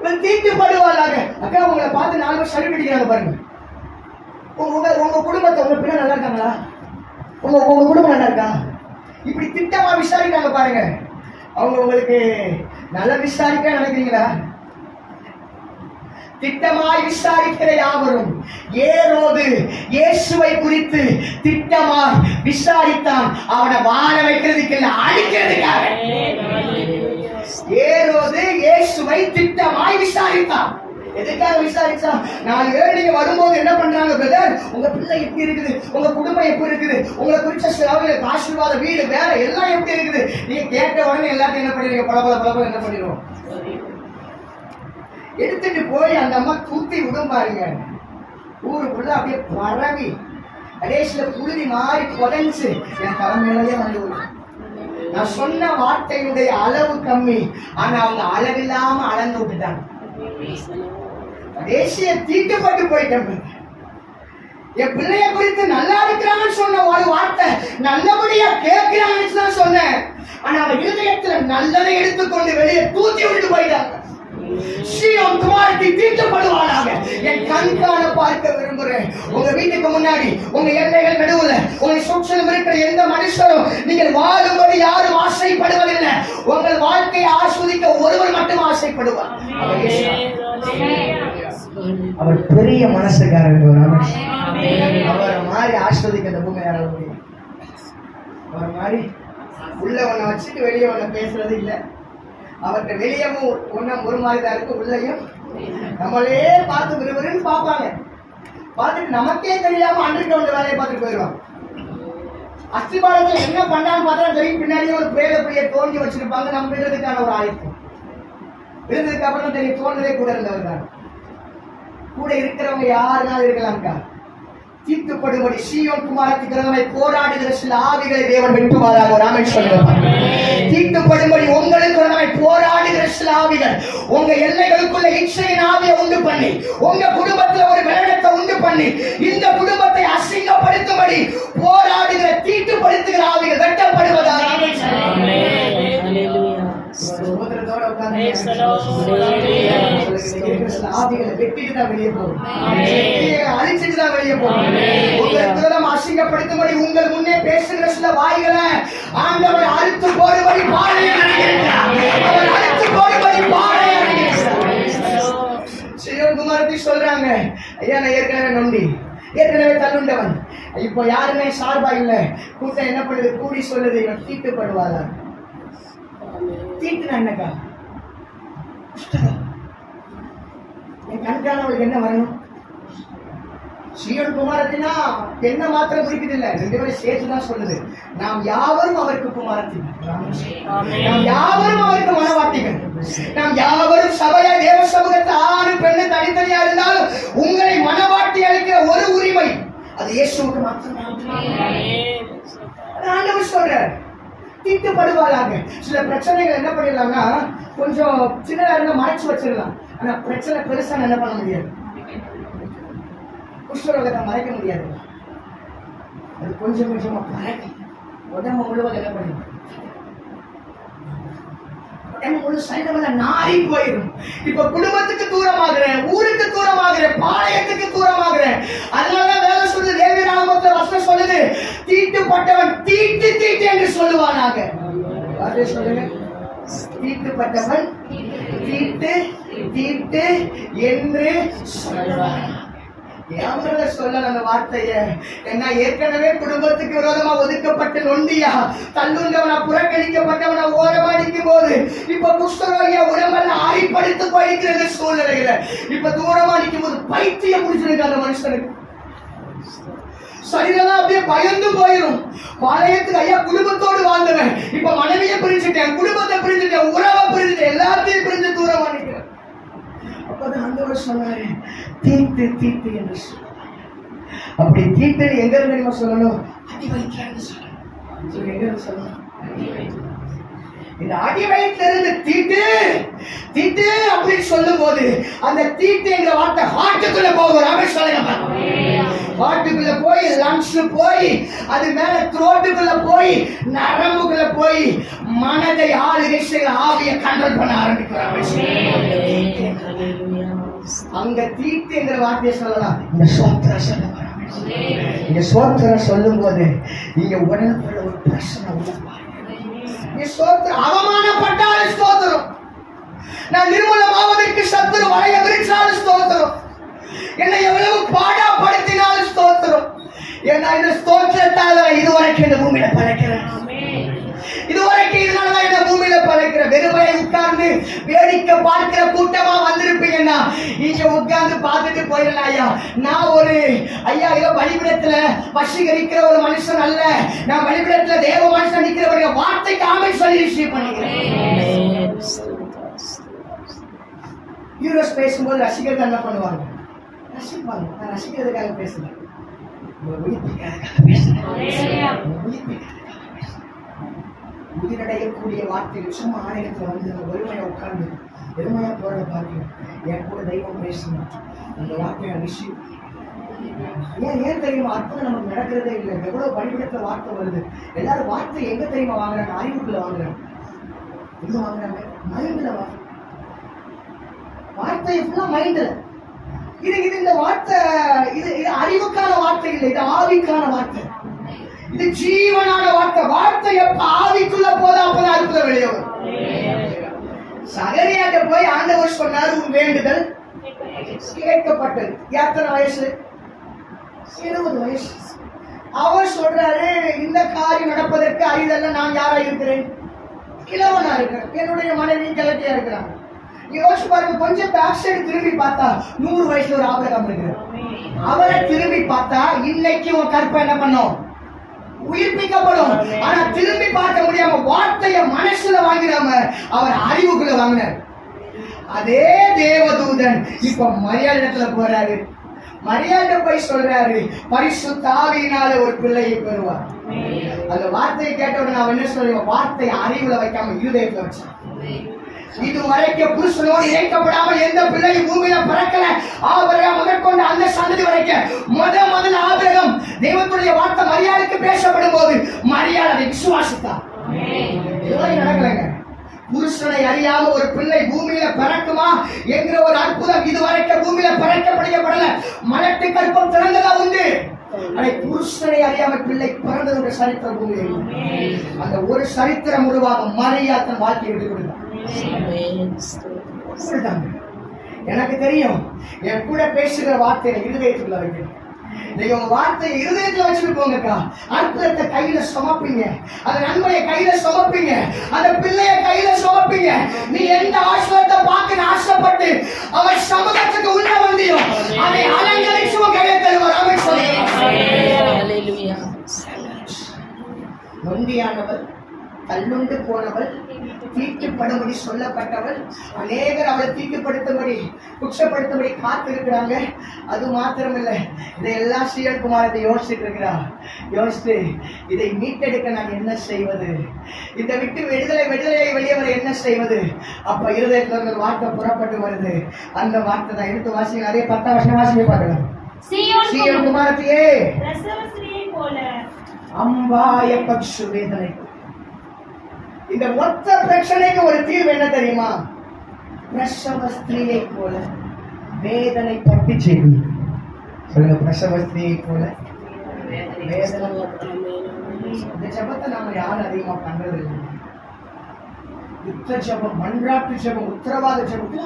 இவன் தீட்டுப்படுவாளாக. அக்கா உங்களை பார்த்து 4 பேர் சரி பிடிக்கிறாங்க பாருங்க. உங்க குடும்பத்தை உங்க பிள்ளை நல்லா இருக்காங்களா, உங்க குடும்பம் நல்லா இருக்கா, இப்படி திட்டமா விசாரிக்கிறாங்க பாருங்க. அவங்க உங்களுக்கு நல்ல விசாரிக்க நினைக்கிறீங்களா? திட்டமாய் விசாரிக்கிற யாவரும் ஏரோது இயேசுவை குறித்து திட்டமாய் விசாரித்தான், அவனை வாழ வைக்கிறதுக்கு இல்ல அழிக்கிறதுக்காக. ஏரோது இயேசுவை திட்டமாய் விசாரித்தான். எதுக்காக விசாரிச்சா, 4 பேர் நீங்க வரும்போது என்ன பண்றாங்க, பிரதர் உங்க பிள்ளை எப்படி இருக்குது, உங்க குடும்பம் எப்படி இருக்குது, உங்களை குறிச்ச ஆசீர்வாத வீடு வேற எல்லாம் எப்படி இருக்குது, நீங்க கேட்ட உடனே எல்லாத்தையும் என்ன பண்ணிடுங்க, பல என்ன பண்ணிடுவோம், எடுத்துட்டு போய் அந்த அம்மா தூத்தி விடும் பாருங்க. ஊருக்குள்ள அப்படியே பரவி கடைசியில புழுதி மாறி புதைஞ்சு என் தலைமையிலேயே வந்து. நான் சொன்ன வார்த்தையுடைய அளவு கம்மி, ஆனா அவங்க அளவில்லாம அளந்து விட்டுட்டாங்க. தேசிய தீட்டுப்பட்டு போயிட்டேன். என் பிள்ளைய குறித்து நல்லா இருக்கிறாங்கன்னு சொன்ன ஒரு வார்த்தை நல்லபடியா கேட்கிறாங்கன்னு தான் சொன்னேன். ஆனா அவன் இருதயத்துல நல்லதை எடுத்துக்கொண்டு வெளியே தூக்கி விட்டு போயிட்டாங்க. சீயோன் குமாரத்தி தீர்க்கப்படுவானாக. என் கண்காண பார்க்க விரும்புகிறேன். உங்க வீட்டுக்கு முன்னாடி, உங்க எல்லைகள் நடுவுல, உங்க சுற்றிலும் இருக்கிற எந்த மனுஷரும் நீங்கள் வாழும்படி யாரும் ஆசைப்படுவதில்லை. உங்கள் வாழ்க்கையை ஆஸ்வதிக்க ஒருவர் மட்டும் ஆசைப்படுவார். அவர் பெரிய மனசுக்காரர். அவரை மாதிரி ஆஸ்வதிக்க இந்த பூமி யாரால முடியும்? அவர் மாதிரி உள்ள ஒன்ன வச்சுட்டு வெளியே ஒன்ன பேசுறது இல்லை. அவர்கிட்ட வெளியவும் ஒன்னும் ஒரு மாதிரி தான் இருக்கு, உள்ளையும் நம்மளே பார்த்து விறுவிறுன்னு பார்ப்பாங்க. பார்த்துட்டு நமக்கே தெரியாம அன்றைக்கு வந்து வேலையை பார்த்துட்டு போயிடுவாங்க. அஸ்திபாரத்தில் என்ன பண்ணான்னு பார்த்தா தெரியும். பின்னாடியே ஒரு பிரேதப்படியை தோண்டி வச்சிருப்பாங்க. நம்ம விடுறதுக்கான ஒரு ஆயுத்தம். விழுந்ததுக்கு அப்புறம் தெரியும் தோன்றதே கூட இருந்தவர் தான். கூட இருக்கிறவங்க யாருனாலும் இருக்கலாம்க்கா. தீர்க்கப்படும்படி சீயோன் குமாரத்துக்கு விரோதமாய் போராடுகிற சில ஆவிகளை தேவன் வெட்டுவாராக. ராமன் சொல்லுவார். தீர்க்கப்படும்படி உங்களுக்கு விரோதமாய் போராடுகிற சில ஆவிகள் உங்க எல்லைகளுக்குள்ள இச்சையின் ஆவியை உண்டு பண்ணி, உங்க குடும்பத்துல ஒரு விளையாட்டை உண்டு பண்ணி, இந்த குடும்பத்தை அசிங்கப்படுத்தும்படி போராடுகிற தீட்டுப்படுத்துகிற ஆவிகள் வெட்டப்படுவதாக. அசிங்கப்படுத்தும்படி உங்கள் முன்னே பேசுகிற சில வாய்களை ஆண்டவர் அறுத்து போடும்படி பாளையம் சிவகுமாரத்தை சொல்றாங்க. ஐயா நான் ஏற்கனவே நம்பி ஏற்கனவே தள்ளுண்டவன். இப்போ யாருமே சார்பா இல்ல. கூட்டம் என்ன பண்ணுது? கூடி சொல்லுது இவன் தீட்டுப்படுவாரா? தீட்டுனா என்னக்கா? என் கண்காணவளுக்கு என்ன வரணும்? சீயோன் குமாரத்தினா என்ன மாத்திரம் குறிக்குது இல்ல, ரெண்டு பேரும் சேர்த்துதான் சொல்லுது. நாம் யாவரும் அவருக்கு குமாரத்தின், நாம் யாவரும் அவருக்கு மனவாட்டிகள், நாம் யாவரும் சபையா தேவ சமூகத்தை ஆணு பெண்ணு தனித்தனியா இருந்தாலும் உங்களை மனவாட்டி அளிக்கிற ஒரு உரிமை அது இயேசுவுக்கு மாத்திரம். ஆண்டவர் சொல்றார் தீட்டுப்படுவாளாக. சில பிரச்சனைகள் என்ன பண்ணிடலாம்னா கொஞ்சம் சின்னதா இருந்தா மறைச்சு வச்சிடலாம். ஆனா பிரச்சனை பெருசா என்ன பண்ண முடியாது. குஷ்டரோகத்தை மறைக்க முடியாது. அது கொஞ்சம் கொஞ்சமா மறைக்க உடம்பு முழுவதும் என்ன பண்ணிடும்? உடம்பு முழு சைதமெல்லாம் நாரி போயிடும். இப்ப குடும்பத்துக்கு தூரமாகிறேன், ஊருக்கு தூரமாகிறேன், பாளையத்துக்கு தூரமாகிறேன். அதனாலதான் வேலை சொல்லுது, தேவி ராமத்துல வசனம் சொல்லுது, தீட்டுப்பட்டவன் தீட்டு தீட்டு என்று சொல்லுவானாக. சொல்லுங்க, தீட்டுப்பட்டவன் தீட்டு தீட்டு என்று சொல்லுவான். சொல்லல அந்த வார்த்தைய. என்ன ஏற்கனவே குடும்பத்துக்கு விரோதமா ஒதுக்கப்பட்டு நொண்டியா தள்ளுண்டவனா புறக்கணிக்கப்பட்டவனா ஓரமாடிக்கும் போது இப்ப குஷ்டரோகியா உடம்பெல்லாம் ஆறிப்படுத்து போயிருக்கிற சூழ்நிலையில இப்ப தூரமா நிற்கும் போது பைத்தியம் முடிச்சிருக்கு அந்த மனுஷனுக்கு. சரீரம் அப்படியே பயந்து போயிடும். பாளையத்துக்கு ஐயா குடும்பத்தோடு வாழ்ந்தவன் இப்ப மனைவியை பிரிச்சுட்டேன், குடும்பத்தை பிரிச்சுட்டேன், உறவை பிரிச்சுட்டேன், எல்லாத்தையும் பிரிஞ்சு தூரமா நிற்கிறேன். அப்பதான் ஆண்டவர் சொன்னாரு தீட்டு தீட்டு என்று சொல்லுவாங்க. அப்படி தீட்டு எங்க இருந்து சொல்லணும்? அடி வயிற்று சொல்லணும். எங்க இருந்து சொல்லணும்? இந்த அடி வயிற்றுல இருந்து தீட்டு தீட்டு அப்படின்னு சொல்லும் போது அந்த தீட்டு என்ற வார்த்தை ஹார்ட்டுக்குள்ள போகும். ராமேஷ் சொல்லுங்க, ஹார்ட்டுக்குள்ள போய் லங்ஸ் போய் அது மேல த்ரோட்டுக்குள்ள போய் நரம்புக்குள்ள போய் மனதை ஆளுகை செய்ய ஆவியை கண்ட்ரோல் பண்ண ஆரம்பிக்கிறாங்க. அங்க தீட்டு என்ற வார்த்தையை சொல்லலாம். இந்த சோத்திர சொல்ல இந்த சோத்திர சொல்லும் போது இங்க உடலுக்குள்ள ஒரு பிரச்சனை உள்ள அவமானப்பட்டாலும் ஸ்தோத்திரம், நான் நிர்மூலமாவதற்கு சத்துரு வளைய விரிச்சாலும் ஸ்தோத்திரம், என்னை எவ்வளவு பாடாப்படுத்தினாலும் ஸ்தோத்திரம். ஏன்னா இந்த ஸ்தோத்திரத்தால இதுவரைக்கும் இந்த பூமியில படைக்கிறேன், இதுவரைக்கும் இதனாலதான் இந்த பூமியில படைக்கிற. வெறுமையை உட்கார்ந்து வேடிக்கை பார்க்கிற கூட்டமா வந்திருப்பீங்கன்னா இங்க உட்கார்ந்து பார்த்துட்டு போயிடலாம். ஐயா நான் ஒரு ஐயா ஏதோ பலிபீடத்துல வசீகரிக்கிற ஒரு மனுஷன் அல்ல, நான் பலிபீடத்துல தேவ மனுஷன் நிற்கிறவருடைய வார்த்தைக்கு ஆமென் சொல்லி ரிசீவ் பண்ணிக்கிறேன். யூரோஸ் பேசும்போது ரசிகர்கள் என்ன பண்ணுவாங்க? ரசிப்பாங்க. நான் ரசிக்கிறதுக்காக பேசுறேன், உயிரடையக்கூடிய வார்த்தைகள் சும்மா ஆணையத்தில் வந்து வெறுமையா உட்கார்ந்து வெறுமையா போறத பார்க்கணும். என் கூட தெய்வம் பேசணும், அந்த வார்த்தையை ரிசீவ் ஏன் தெரியுமா? அற்புதம் நமக்கு நடக்கிறதே இல்லை. எவ்வளவு படிப்பிடத்துல வார்த்தை வருது. எல்லாரும் வார்த்தை எங்க தெரியுமா வாங்குறாங்க? அறிவுக்குள்ள வாங்குறாங்க. எங்க வாங்குறாங்க? மைண்ட்ல வாங்குறாங்க. வார்த்தை ஃபுல்லா மைண்ட்ல. இது இந்த வார்த்தை இது அறிவுக்கான வார்த்தை இல்லை, இது ஆவிக்கான வார்த்தை. இது ஜீவனான வார்த்தை. வார்த்தை எப்ப ஆவிக்குள்ள போதா அப்பதான் அற்புதம் வெளியே வரும். சகரியாட்ட போய் ஆண்டவர் சொன்னார், உன் வேண்டுதல் கேட்கப்பட்டது. எத்தனை வயசு? 70 வயசு. அவர் சொல்றாரு, இந்த காரியம் நடப்பதற்கு அரிதல்ல நான் யாரா இருக்கிறேன்? கிழவனா இருக்கிறேன். என்னுடைய மனைவி கிழக்கையா இருக்கிறாங்க. யோசிச்சு பாருங்க. கொஞ்சம் பேக் சைடு திரும்பி பார்த்தா 100 வயசுல ஒரு ஆபிரகாம் இருக்கிறார். அவரை திரும்பி பார்த்தா இன்னைக்கு உன் கற்பை என்ன பண்ணும்? உயிர்ப்பிக்கப்படும். ஆனா திரும்பி பார்க்க முடியாம வார்த்தைய மனசுல வாங்கிடாம அவர் அறிவுக்குள்ள வாங்கினார். அதே தேவதூதன் இப்ப மரியாதை போறாரு. மரியாதை போய் சொல்றாரு, பரிசுத்த ஆவியினால ஒரு பிள்ளையை பெறுவார். அந்த வார்த்தையை கேட்டவுடனே அவன் என்ன சொல்லுவான்? வார்த்தையை அறிவுல வைக்காம இருதயத்துல வச்சான். இதுவரைக்கும் புருஷனோடு இணைக்கப்படாமல் எந்த பிள்ளையும் பூமியில பிறக்கல. ஆபிரகாம் முதற்கொண்டு அந்த சந்ததி வரைக்கும் முதல் ஆபிரகாம் தெய்வத்துடைய வார்த்தை மரியாதைக்கு பேசப்படும் போது மரியாதை விசுவாசித்தார். இதெல்லாம் நடக்கலங்க. புருஷனை அறியாம ஒரு பிள்ளை பூமியில பிறக்குமா என்கிற ஒரு அற்புதம் இதுவரைக்கும் பூமியில பிறக்கப்படல. மலட்டு கற்பம் திறந்ததா உண்டு. புருஷனை அறியாம பிள்ளை பிறந்தது சரித்திரம் பூமியில். அந்த ஒரு சரித்திரம் உருவாக மரியாதன் வாழ்க்கையை விட்டு கொடுத்தார். எனக்கு தெரியும், என் கூட பேசுகிற வார்த்தையை இருதயத்துக்குள்ள வைக்கணும். நீங்க உங்க வார்த்தையை இருதயத்துல வச்சுட்டு போங்கக்கா. அற்புதத்தை கையில சுமப்பீங்க, அந்த நன்மையை கையில சுமப்பீங்க, அந்த பிள்ளைய கையில சுமப்பீங்க. நீ எந்த ஆசிரியத்தை பார்க்க ஆசைப்பட்டு அவர் சமூகத்துக்கு உள்ள வந்தியோ அதை அலங்கரிச்சு கையில தருவார். அவன் நொண்டியானவள், தள்ளுண்டு போனவள், தீட்டுப்படும்படி சொல்லப்பட்டவள். அநேகர் அவளை தீட்டுப்படுத்தும்படி குற்றப்படுத்தும்படி காத்திருக்கிறாங்க. அது மாத்திரமில்லை, இதையெல்லாம் ஸ்ரீயல்குமார் இதை யோசிச்சுட்டு இருக்கிறார். யோசித்து இதை மீட்டெடுக்க நான் என்ன செய்வது? இதை விட்டு விடுதலை வெளியே வர என்ன செய்வது? அப்ப இருதயத்துல ஒரு வார்த்தை புறப்பட்டு வருது. அந்த வார்த்தை தான் எடுத்து வாசிங்க. அதே 10 வருஷம் வாசிங்க பார்க்கலாம். ஸ்ரீயல்குமாரத்தையே அம்பாய பக்ஷு வேதனை. இந்த மொத்த பிரச்சனைக்கு ஒரு தீர்வு என்ன தெரியுமா? பிரசவ ஸ்திரீயை போல வேதனை பற்றி செய்தி சொல்லுங்க. பிரசவ ஸ்திரீயை போல வேதனை. இந்த ஜபத்தை நாம யாரும் அதிகமா பண்றது இல்லை. யுத்த ஜபம், மன்றாட்டு ஜபம், உத்தரவாத ஜபம்,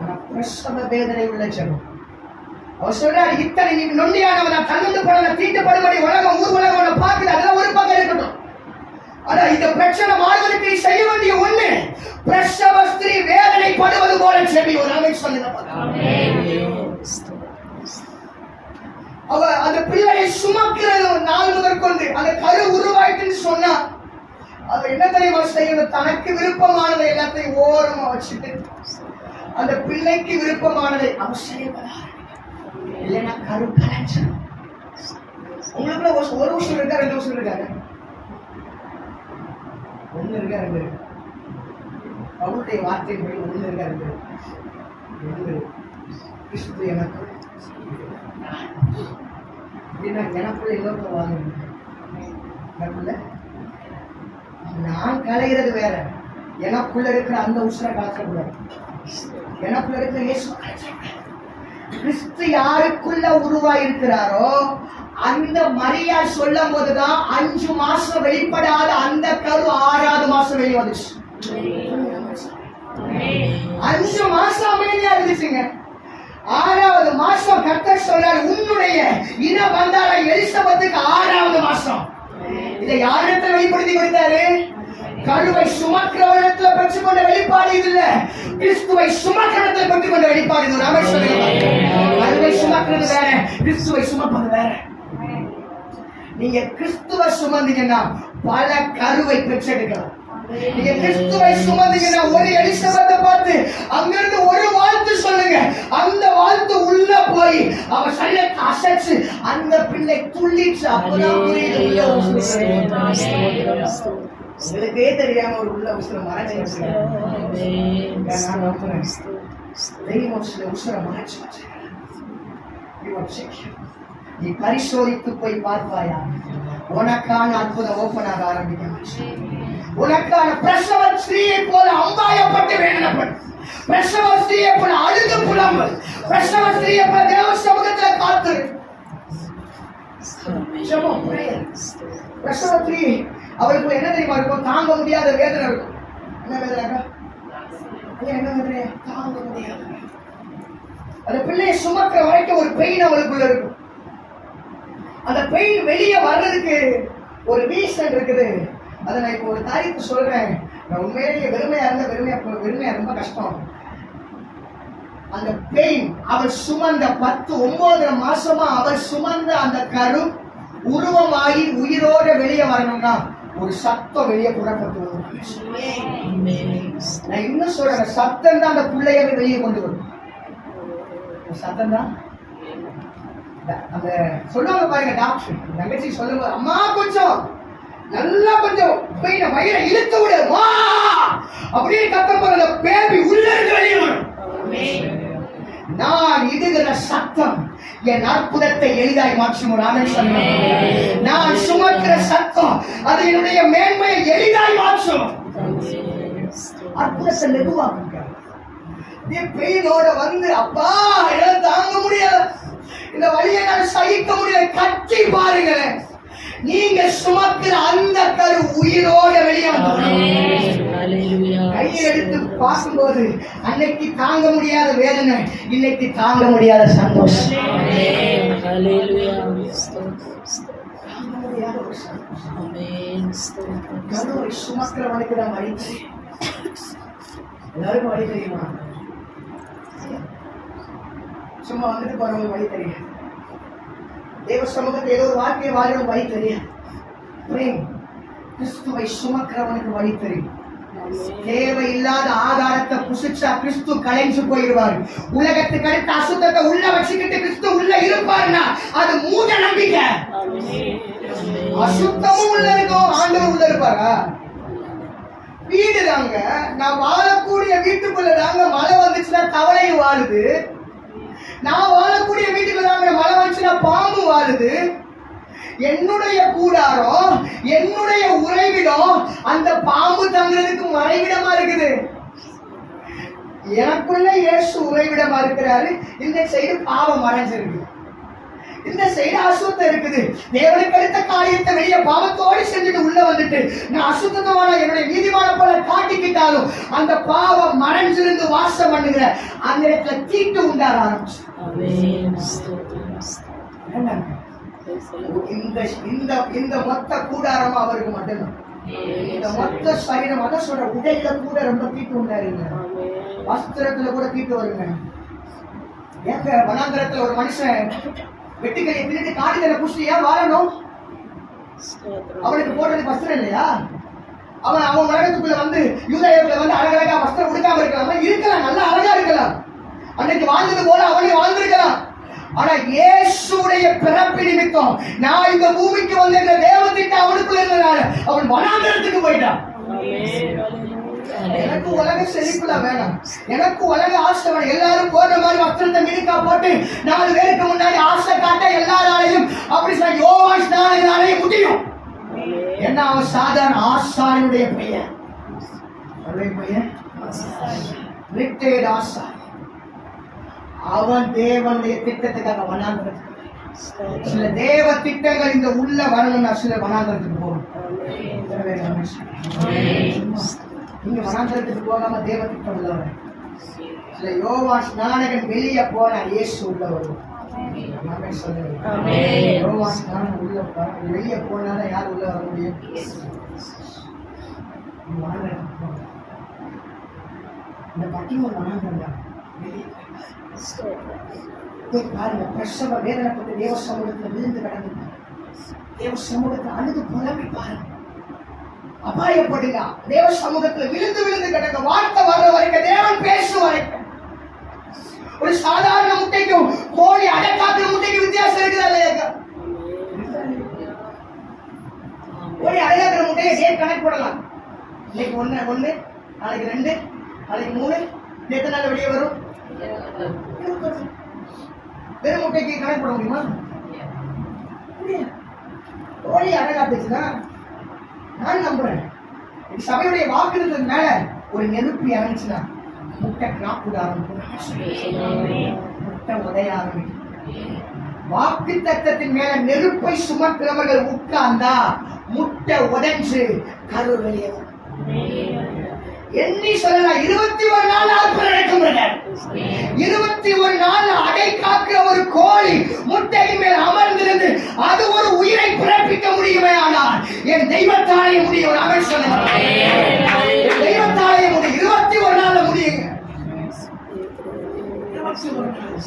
ஆனா பிரசவ வேதனை உள்ள ஜபம். அவர் சொல்றாரு, இத்தனை நீ நொண்டியானவனா, தள்ளுண்டு போனவனா, தீட்டுப்படும்படி உலகம் ஊர் உலகம் பார்க்குது. அதெல்லாம் ஒரு பக்கம் இருக்கட்டும். ஆனா இந்த பிரச்சனை மாறுவதற்கு நீ செய்ய வேண்டிய ஒண்ணு, பிரசவ ஸ்திரீ வேதனைப்படுவது போல செவி. ஒரு ஆமென் சொல்லுங்க. அவ அந்த பிள்ளையை சுமக்கிறது நாள் முதற்கொண்டு அந்த கரு உருவாயிட்டுன்னு சொன்னா அவ என்ன தெரியுமா செய்யணும்? தனக்கு விருப்பமானதை எல்லாத்தையும் ஓரமா வச்சுட்டு அந்த பிள்ளைக்கு விருப்பமானதை அவசியம் இல்லைன்னா கரு கலைஞ்சிடும். உங்களுக்குள்ள ஒரு விஷயம் இருக்கா, 2 விஷயம் இருக்காங்க? ஒண்ணு இருக்கா, 2 இருக்கு. அவருடைய வார்த்தையின்படி 1 இருக்கா, 2 இருக்கு. கிறிஸ்து எனக்கு எனக்குள்ள எல்லோருக்கும் வாங்க. நான் கலைகிறது வேற, எனக்குள்ள இருக்கிற அந்த உசுரை கலக்கக்கூடாது. எனக்குள்ள இருக்கிற இயேசு கிறிஸ்து யாருக்குள்ள உருவாயிருக்கிறாரோ அந்த மரியா சொல்லும் போதுதான் 5 மாசம் வெளிப்படாத அந்த கரு 6வது மாசம் வெளியே வந்துச்சு. 5 மாசம் அமைதியா இருந்துச்சுங்க. 6வது மாசம் கர்த்தர் சொல்றாரு, உன்னுடைய இன வந்தால எலிசபெத்துக்கு 6வது மாசம். இதை யாரிடத்துல வெளிப்படுத்தி கொடுத்தாரு? கருவை சுமக்கிறவரிடத்துல பெற்றுக்கொண்ட வெளிப்பாடு இது இல்ல, கிறிஸ்துவை சுமக்கிறவரிடத்துல பெற்றுக்கொண்ட வெளிப்பாடு இது. கருவை சுமக்கிறது வேற, கிறிஸ்துவை சுமப்பது வேற. நீங்க கிறிஸ்துவை சுமந்தீங்கன்னா பல கருவை பெற்றெடுக்கலாம். நீங்க கிறிஸ்துவை சுமந்தீங்கன்னா ஒரு எலிசபெத்தை பார்த்து அங்கிருந்து ஒரு வாழ்த்து சொல்லுங்க, அந்த வாழ்த்து உள்ள போய் அவ சரீரத்தை அசைச்சு அந்த பிள்ளை துள்ளிச்சு. அப்பதான் புரியுது உங்களுக்கே தெரியாம ஒரு உள்ள உசுர மறைச்சு தெய்வம் உசுர மறைச்சு. நீ பரிசோதித்து போய் பார்ப்பாயா, உனக்கான அற்புதம் ஓப்பன் ஆக ஆரம்பிக்கும். உனக்கான பிரசவ ஸ்திரீயை போல அம்பாயப்பட்டு வேதனைப்படும், பிரசவ ஸ்திரீயை போல அழுது புலம்பல், பிரசவ ஸ்திரீயை போல தேவ சமூகத்தில் காத்து பிரசவ ஸ்திரீ அவளுக்கு என்ன தெரியுமா இருக்கும்? தாங்க முடியாத வேதனை இருக்கும். என்ன வேதனை? என்ன வேதனை? தாங்க முடியாது. அந்த பிள்ளையை சுமக்கிற வரைக்கும் ஒரு பெயின் அவளுக்குள்ள இருக்கும். அந்த பெயின் வெளியே வர்றதுக்கு ஒரு ரீசன் இருக்குது. அதை நான் இப்போ ஒரு தாய்க்கு சொல்றேன். நான் உண்மையிலேயே வெறுமையா இருந்த வெறுமையா ரொம்ப கஷ்டம். அந்த பெயின் அவள் சுமந்த 10-9 மாசமா அவள் சுமந்த அந்த கரு உருவமாகி உயிரோட வெளியே வரணும்னா ஒரு சத்தம் வெளியே புறப்பட்டு வரும். நான் இன்னும் சொல்றேன், சத்தம் தான் அந்த பிள்ளையவே வெளியே கொண்டு வரும். சத்தம் தான் அந்த சொல்லுவாங்க பாருங்க, டாக்டர் தங்கச்சி சொல்லும்போது, அம்மா கொஞ்சம் நல்லா கொஞ்சம் வயிறை இழுத்து விடு அப்படியே கத்த போற பேபி உள்ள இருந்து வெளியே வரும். நான் இடுகிற சத்தம் என் அற்புதத்தை எளிதாய் மாற்றும். நான் சுமக்கிற சத்தம் அது என்னுடைய மேன்மையை எளிதாய் மாற்றும். அற்புதத்தை நெருவாக்குங்க. பெயினோட வந்து, அப்பா என்னால தாங்க முடியல, இந்த வழியை நான் சகிக்க முடியல, கட்டி பாருங்களேன். நீங்க சுமக்கிற அந்த கரு உயிரோட வெளியே கையை எடுத்து பார்க்கும்போது அன்னைக்கு தாங்க முடியாத வேதனை, இன்னைக்கு தாங்க முடியாத சந்தோஷம். சுமக்கிறவனுக்கு தான் வழி தெரியும். எல்லாருக்கும் வழி தெரியுமா? சும்மா வந்துட்டு போறவங்க வழி தெரியும். தேவ சமூகத்தில் ஏதோ ஒரு வாழ்க்கையை வாழவும் வழி தெரியும். கிறிஸ்துவை சுமக்கிறவனுக்கு வழி தெரியும். தேவையில்லாத ஆதாரத்தை புசிச்சா கிறிஸ்து கலைஞ்சு போயிடுவார். உலகத்துக்கு அடுத்த அசுத்தத்தை உள்ள வச்சுக்கிட்டு கிறிஸ்து உள்ள இருப்பாருன்னா அது மூட நம்பிக்கை. அசுத்தமும் உள்ள இருக்கும், ஆண்டவர் உள்ள இருப்பாரா? வீடு தாங்க, நான் வாழக்கூடிய வீட்டுக்குள்ள தாங்க மழை வந்துச்சுன்னா தவளையும் வாழுது. நான் வாழக்கூடிய வீட்டுக்குள்ள தாங்க மழை வந்துச்சுன்னா பாம்பு வாழுது. என்னுடைய கூடாரம், என்னுடைய உறைவிடம் அந்த பாம்பு தங்குறதுக்கு மறைவிடமா இருக்குது. எனக்குள்ள இயேசு உறைவிடமா இருக்கிறாரு. இந்த சைடு பாவம் மறைஞ்சிருக்கு, இந்த சைடு அசுத்தம் இருக்குது. தேவனுக்கு அடுத்த காரியத்தை வெளியே பாவத்தோடு செஞ்சுட்டு உள்ள வந்துட்டு நான் அசுத்தமான என்னுடைய நீதிமான போல காட்டிக்கிட்டாலும் அந்த பாவம் மறைஞ்சிருந்து வாசம் பண்ணுகிற அந்த இடத்துல தீட்டு உண்டார ஆரம்பிச்சு. இந்த மொத்த கூடாரம் அவருக்கு மட்டும்தான். இந்த மொத்த சரீரம் அத சொல்ற உடையில கூட ரொம்ப தீட்டு உண்டாருங்க. வஸ்திரத்துல கூட தீட்டு வருங்க. ஏங்க வனாந்தரத்துல ஒரு மனுஷன் வெட்டுக்கையை தின்னுட்டு காடிகளை புடிச்சு ஏன் வாழணும்? அவனுக்கு போடுறது வஸ்திரம் இல்லையா? அவன் உலகத்துக்குள்ள வந்து யூதேயத்துல வந்து அழகழகா வஸ்திரம் கொடுக்காம இருக்கலாம், நல்லா அழகா இருக்கலாம், அன்னைக்கு வாழ்ந்தது போல அவனே வாழ்ந்திருக்கலாம். ஆனா இயேசுடைய பிறப்பு நிமித்தம் நான் இந்த பூமிக்கு வந்து இந்த தேவத்திட்ட அவனுக்குள்ள இருந்தனால அவன் வனாந்தரத்துக்கு போயிட்டான். எனக்கு உலக செழிப்புல வேணாம், எனக்கு உலக ஆசை வேணும். எல்லாரும் போடுற மாதிரி வஸ்திரத்தை மினுக்கா போட்டு 4 பேருக்கு முன்னாடி ஆசை காட்ட எல்லாராலையும் அப்படி சொல்ல யோவானாலே முடியும். என்ன அவன் சாதாரண ஆசாரியனுடைய பையன், ரிட்டையர்ட் ஆசாரி. அவன் தேவனுடைய திட்டத்துக்காக வனாந்தரத்துக்கு. சில தேவ திட்டங்கள் இந்த உள்ள வரணும்னா சில வனாந்தரத்துக்கு போகணும். நீங்க வனாந்தரத்துக்கு போகாம தேவ திட்டம் உள்ளவர். சில யோவான் ஸ்நானகன் வெளியே போனா இயேசு உள்ள வருவார். யோவான் ஸ்நானகன் உள்ள வெளியே போனாதான் யார் உள்ள வர முடியும்? இந்த பட்டிமன்ற வனாந்தரம் தான் பாருங்க. பிரசவ வேதனைப்பட்டு தேவ சமூகத்தில் விழுந்து கிடந்து தேவ சமூகத்தில் அழுது புலம்பி பாருங்க. அபாயப்படுங்க. தேவ சமூகத்தில் விழுந்து கிடக்க வார்த்தை வர்ற வரைக்கும் தேவன் பேசும் வரைக்கும். ஒரு சாதாரண முட்டைக்கும் கோழி அடைக்காக்கிற முட்டைக்கு வித்தியாசம் இருக்குதா இல்லையா? கோழி அடைக்காக்கிற முட்டையை டேட் கணக்கு போடலாம். இன்னைக்கு 1, நாளைக்கு 2, நாளைக்கு 3, எத்தனை நாள் வெளியே வரும்? வெறும் முட்டைக்கு கணக்கு போட முடியுமா? கோழி அழகா பேசுனா நான் நம்புறேன். சபையுடைய வாக்குறுதிக்கு மேல ஒரு நெருப்பு இறங்குச்சுன்னா முட்டை காப்புட ஆரம்பிக்கும், முட்டை உடைய ஆரம்பிக்கும். வாக்கு தத்தத்தின் மேல நெருப்பை சுமக்கிறவர்கள் உட்கார்ந்தா முட்டை உடைஞ்சு கரு வெளியே வரும். எண்ணி சொல்லலாம் 21 நாள் அற்புதம் நடக்கும். 21 நாள் அடை காக்கிற ஒரு கோழி முட்டையின் மேல் அமர்ந்திருந்து அது ஒரு உயிரை பிறப்பிக்க முடியுமே. ஆனால் என் தெய்வத்தாலே முடியும். அவன் சொன்னான் தெய்வத்தாலே முடியும். 21 நாள்ல முடியுங்க.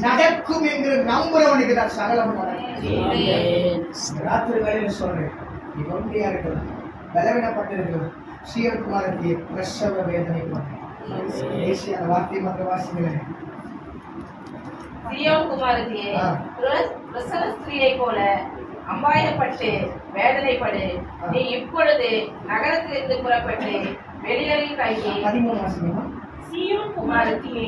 நடக்கும் என்று நம்புறவனுக்கு தான் சகலம் ராத்திரி வேலையில சொல்றேன். நீ ஒன்றியா இருக்கலாம், பலவீனப்பட்டிருக்கலாம், சீரகுமாரத்திய பிரசவ வேதனை தேசிய வார்த்தை மற்ற வாசிக்கிறேன். சீயோன் குமாரத்தியே, பிரசவ ஸ்திரீயை போல அம்பாயப்பட்டு வேதனைப்படு. நீ இப்பொழுது நகரத்திலிருந்து புறப்பட்டு வெளியேறில் கையே. 13 வாசிக்கணும். சீயோன் குமாரத்தியே,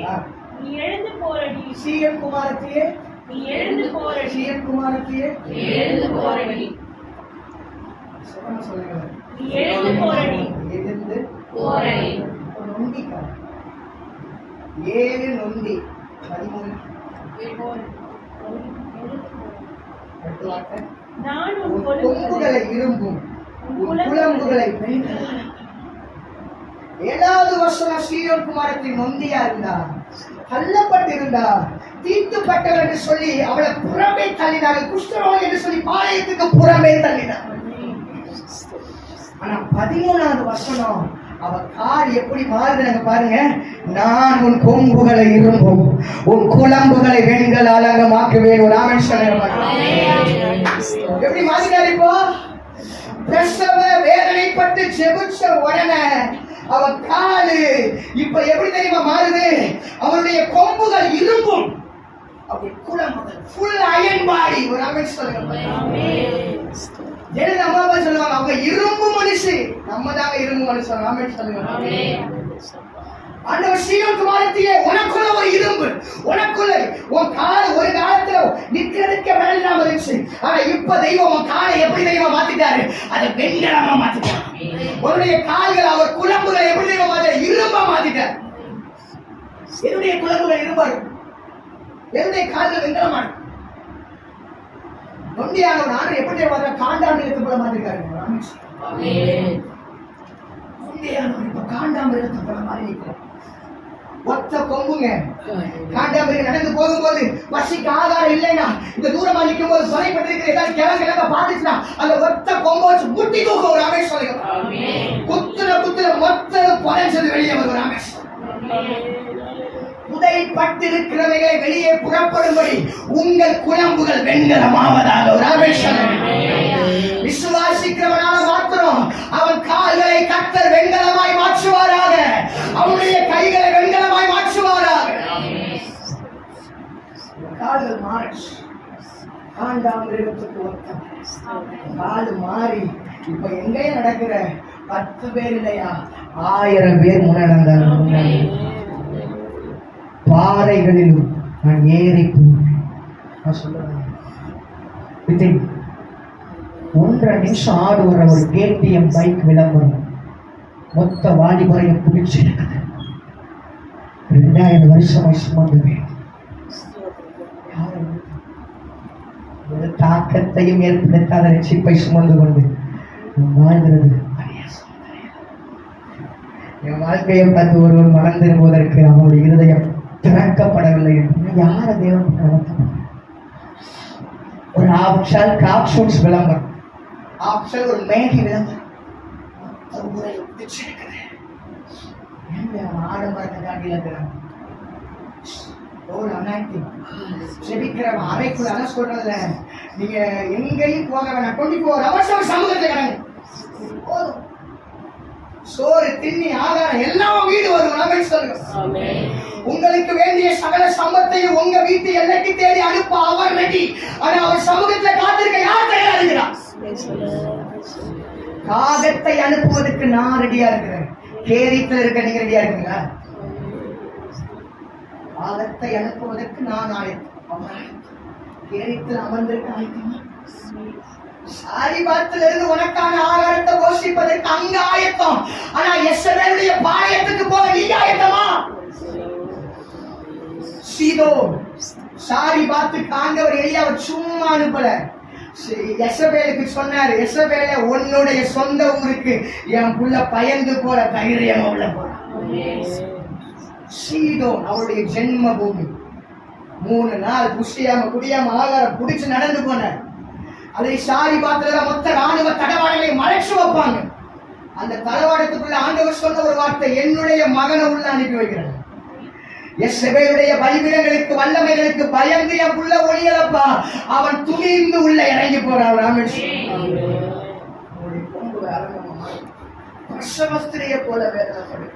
நீ எழுந்து போரடி. சீயோன் குமாரத்தியே, நீ எழுந்து போரடி. சீயோன் குமாரத்தியே, நீ எழுந்து போரடி. சொல்லுங்க. நீ எழுந்து போரடி. எழுந்து போரடி. நொண்டிக்கா 7 நொண்டி 13 நான் உன் கொம்புகளை இரும்பும் உன் குளம்புகளை வெண்கலம். 7வது வருஷம் சீயோன் குமாரத்தின் நொந்தியா இருந்தா, தள்ளப்பட்டிருந்தா, தீட்டுப்பட்டவர் என்று சொல்லி அவளை புறமே தள்ளினார்கள். குஷ்டரோகி என்று சொல்லி பாளையத்துக்கு புறமே தள்ளினார். ஆனா 13வது வசனம் அவ கால் எப்படி மாறுதுன்னு பாருங்க. நான் உன் கொம்புகளை இரும்பும் உன் குளம்புகளை வெண்கல அலங்கமாக்குவேன். ஒரு ஆமென் சொல்லுங்க. எப்படி மாறினார்? இப்போ பிரசவ வேதனைப்பட்டு ஜெபிச்ச உடனே அவ காலு இப்ப எப்படி தெரியுமா மாறுது? அவருடைய கொம்புகள் இரும்பும், அப்படி குளம்புகள் ஃபுல் அயன் பாடி. ஒரு ஆமென் சொல்லுங்க. அம்மா அப்பா சொல்லுவாங்க அவங்க இரும்பு மனுஷி, நம்ம தாங்க இரும்பு மனுஷன். ஆமென் சொல்லுங்க. ஆண்டவர் சீயோன் குமாரத்தியே, உனக்குள்ள ஒரு இரும்பு, உனக்குள்ள உன் கால் ஒரு காலத்துல நிக்கிறதுக்கு வேலை இல்லாம இருந்துச்சு. ஆனா இப்ப தெய்வம் உன் காலை எப்படி தெய்வமா மாத்திட்டாரு? அதை வெண்கலமா மாத்திட்டாரு. உன்னுடைய கால்கள் அவர் குழம்புகளை எப்படி தெய்வமா மாத்திட்டாரு? இரும்பா மாத்திட்டார். என்னுடைய குழம்புகள் இரும்பாரு, என்னுடைய கால்கள் வெண்கலமா. நொண்டியானவர் ஆண்டவர் எப்படி தெய்வமா காண்டாமிருகத்தை போல மாத்திருக்காரு. நொண்டியானவர் இப்ப காண்டாமிருகத்தை போல மாறி நிற்கிறார். ஒத்த கொம்புங்க. காண்டாமிருகம் நடந்து போகும்போது பசிக்கு ஆதாரம் இல்லைன்னா, இந்த தூரமா நிற்கும் போது சொலைப்பட்டிருக்கிற ஏதாவது கிழங்க பார்த்துச்சுன்னா அந்த ஒத்த கொம்பு வச்சு முட்டி தூக்க. ஒரு ஆமென் சொல்லுங்க. குத்துற மொத்த பொலைஞ்சது வெளியே வரும். ஆமென். புதைப்பட்டிருக்கிறவைகளை வெளியே புறப்படும்படி உங்கள் குழம்புகள் வெண்கலமாவதாக. ஒரு ஆமென் சொல்லுங்க. விசுவாசிக்கிறவனால மாத்திரம் அவன் கால்களை கர்த்தர் வெண்கலமாய் மாற்றுவாராக, அவனுடைய கைகளை வெண்கலமாய் மாற்றுவாராக. கால்கள் மாறி காண்டாமிருகத்துக்கு ஒத்த கால் மாறி இப்ப எங்கேயே நடக்கிற 10 பேர் இல்லையா 1000 பேர் முன்னடந்தார். பாறைகளிலும் நான் ஏறி சொல்லுவேன். 1.5 நிமிஷம் ஆடுற ஒரு கேடிஎம் பைக் விளம்பரம் மொத்த வாலிபரையும் குடிச்சு 2000 வருஷமாய் சுமந்துவேன். ஒரு தாக்கத்தையும் ஏற்படுத்தாத ரட்சிப்பை சுமந்து கொண்டு வாழ்கிறது. என் வாழ்க்கையை பார்த்து ஒருவர் மனம் திரும்புவதற்கு அவனுடைய இருதயம் திறக்கப்படவில்லை. யார தேவன் நடத்த ஒரு ஆப்ஷன் காப்சூல்ஸ் விளம்பரம், ஆப்ஷன் ஒரு மேகி விளம்பரம் ஆடம்பரத்தை காட்டில ஒரு செபிக்கிறவன் அறைக்குள்ள அதான் சொல்றதுல நீங்க எங்கேயும் போக வேணாம். 24 hours சமூகத்தை கிடங்க. சோறு திண்ணி ஆகாரம் எல்லாம் வீடு வரும். சொல்லுங்க. உங்களுக்கு வேண்டிய சகல சம்பத்தையும் உங்க வீட்டு எல்லைக்கு தேடி அனுப்ப அவர் ரெடி. ஆனா அவர் சமூகத்துல காத்திருக்க யார் தயாரா இருக்கிறார்? காகத்தை அனுப்புவதற்கு நான் ரெடியா இருக்கிறேன். கேரித்துல இருக்க நீங்க ரெடியா இருக்கீங்களா? காகத்தை அனுப்புவதற்கு நான் ஆயத்தம். கேரித்தில் அமர்ந்திருக்காய். சாரிபாத்திலிருந்து உனக்கான ஆகாரத்தை போஷிப்பதற்கு அங்க ஆயத்தம். ஆனா எசபேலுடைய பாளையத்துக்கு போக நீ ஆயத்தமா? சீதோ சாரிபாத்துக்கு ஆண்டவர் எலியாவை சும்மா அனுப்பல. எசபேலுக்கு சொன்னாரு, எசபேல உன்னுடைய சொந்த ஊருக்கு என் புள்ள பயந்து போற தைரியமா உள்ள போற. சீதோன் அவருடைய ஜென்ம பூமி. 3 நாள் புஷ்டியாம குடியாம ஆகாரம் குடிச்சு நடந்து போனார். அதை சாரி பாத்திர மொத்த ராணுவ தடவாடங்களை மறைச்சு வைப்பாங்க. அந்த தடவாடத்துக்குள்ள ஆண்டவர் சொன்ன ஒரு வார்த்தை, என்னுடைய மகனை உள்ள அனுப்பி வைக்கிறார். எசபேலுடைய பலிபீடங்களுக்கு வல்லமைகளுக்கு பயந்து என் புள்ள ஒளியலப்பா, அவன் துணிந்து உள்ள இறங்கி போறான். பிரசவஸ்திரியை போல வேதனைப்படுது.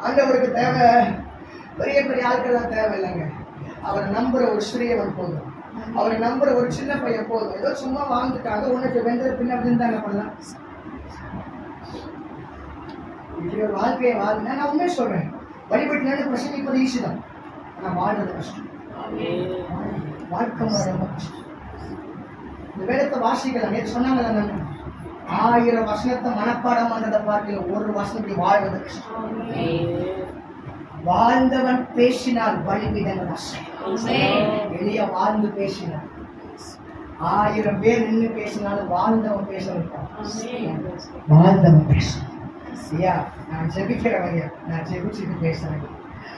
ஆண்டவருக்கு தேவை பெரிய பெரிய ஆட்கள் தேவை இல்லைங்க. அவரை நம்புற ஒரு ஸ்திரீயவன் போதும், அவரை நம்புற ஒரு சின்ன பையன் போதும். ஏதோ சும்மா வாழ்ந்துட்டாங்க, உனக்கு வெந்தது பின்னாடி தான் என்ன பண்ணலாம். இப்படி ஒரு வாழ்க்கையை வாழ்ந்தா நான் உண்மையை சொல்றேன், வழிபட்டு பிரசங்கிப்பது ஈஸி தான், ஆனா வாழ்றது கஷ்டம். வாழ்க்கை ரொம்ப கஷ்டம். இந்த வேதத்தை வாசிக்கலாம். நேற்று சொன்னாங்க 1000 வசனத்தை மனப்பாடம் பண்றதை பார்க்கல, ஒரு வசனத்தை வாழ்வது கஷ்டம். வாழ்ந்தவன் பேசினால் பலிபீடங்கள் அசையும். எளிய வாழ்ந்து பேசினான். 1000 பேர் நின்று பேசினாலும் வாழ்ந்தவன் பேச வைப்பான். வாழ்ந்தவன் பேசணும். ஐயா நான் ஜெபிக்கிறேன், ஐயா நான் ஜெபிச்சுட்டு பேசுறேன்.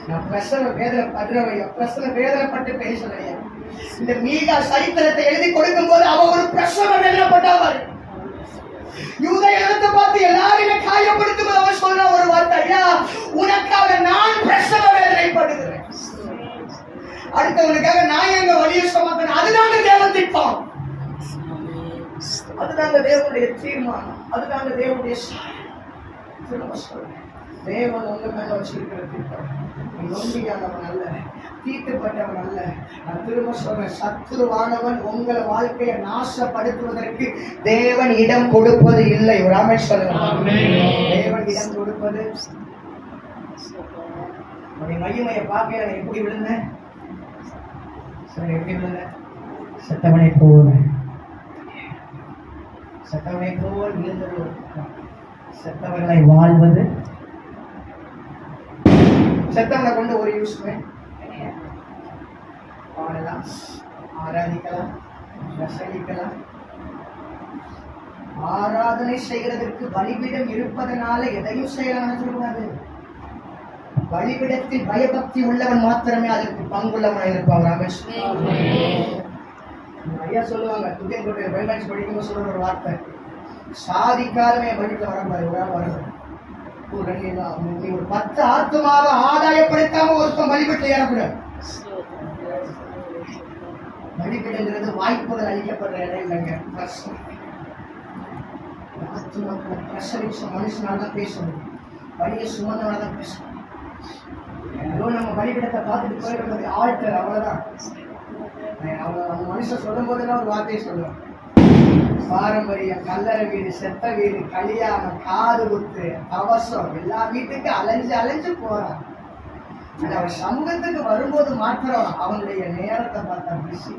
நான் பிரசவ வேதனை படுறவையா, பிரசவ வேதனைப்பட்டு பேசுறேன். இந்த மீகா சரித்திரத்தை எழுதி கொடுக்கும் போது அவ ஒரு பிரசவ வேதனைப்பட்டவர். யூத எழுத்தை பார்த்து எல்லாருமே காயப்படுத்தும் போது அவர் சொல்ற ஒரு வார்த்தை, ஐயா உனக்காக நான் பிரசவ வேதனைப்படுகிறேன், அடுத்தவனுக்காக நான் எங்க வழியை சுமக்கிறேன். அதுதாங்க தேவன் திட்டம், அதுதாங்க தேவனுடைய தீர்மானம், அதுதாங்க தேவனுடைய தேவன் உங்க மேல வச்சிருக்கிற திட்டம். நீ நொண்டியானவன் அல்ல, தீட்டுப்பட்டவன் அல்ல. நான் திரும்ப சொல்றேன், சத்துருவானவன் உங்களை வாழ்க்கையை நாசப்படுத்துவதற்கு தேவன் இடம் கொடுப்பது இல்லை. ஒரு ஆமென் சொல்லுங்க. தேவன் இடம் கொடுப்பது. உடைய மகிமையை பார்க்க நான் எப்படி விழுந்தேன், எப்படி விழுந்தேன்? செத்தவனை போல, செத்தவனை போல் விழுந்தது. செத்தவர்களை வாழ்வது, செத்தவனை கொண்டு ஒரு யூஸ்மே பாடலாம், ஆராதிக்கலாம், பிரசங்கிக்கலாம். ஆராதனை செய்கிறதற்கு பலிபீடம் இருப்பதனால எதையும் செய்யலாம் நினைச்சிருக்காது. பலிபீடத்தில் பயபக்தி உள்ளவன் மாத்திரமே அதற்கு பங்குள்ளவனாக இருப்பாங்க. ஐயா சொல்லுவாங்க, துத்தியன்கோட்டை பைபிள்ஸ் படிக்கும்போது சொல்ற ஒரு வார்த்தை, சாதிக்காரமே பலிபீடம் வரப்பாரு. நீ ஒரு 10 ஆத்துமாவை ஆதாயப்படுத்தாம ஒருத்தன் பலிபீடத்தில் ஏறக்கூடாது. பலிபீடங்கிறது வாய்ப்புகள் அளிக்கப்படுற இடம் இல்லைங்க. பிரசவிச்ச மனுஷனால்தான் பேசணும், வழியை சுமந்தவனால்தான் பேசணும். ஏதோ நம்ம பலிபீடத்தை பார்த்துட்டு போயிடுறது ஆழ்த்தர், அவ்வளவுதான். அவங்க மனுஷன் சொல்லும் போதுதான் ஒரு வார்த்தையை சொல்லுவான், பாரம்பரியம், கல்லறை வீடு, செத்த வீடு, கல்யாணம், காது குத்து, அவசரம், எல்லா வீட்டுக்கு அலைஞ்சு அலைஞ்சு போறான். ஆனா அவன் சமூகத்துக்கு வரும்போது மாத்திரம் அவனுடைய நேரத்தை பார்த்தா பிஸி.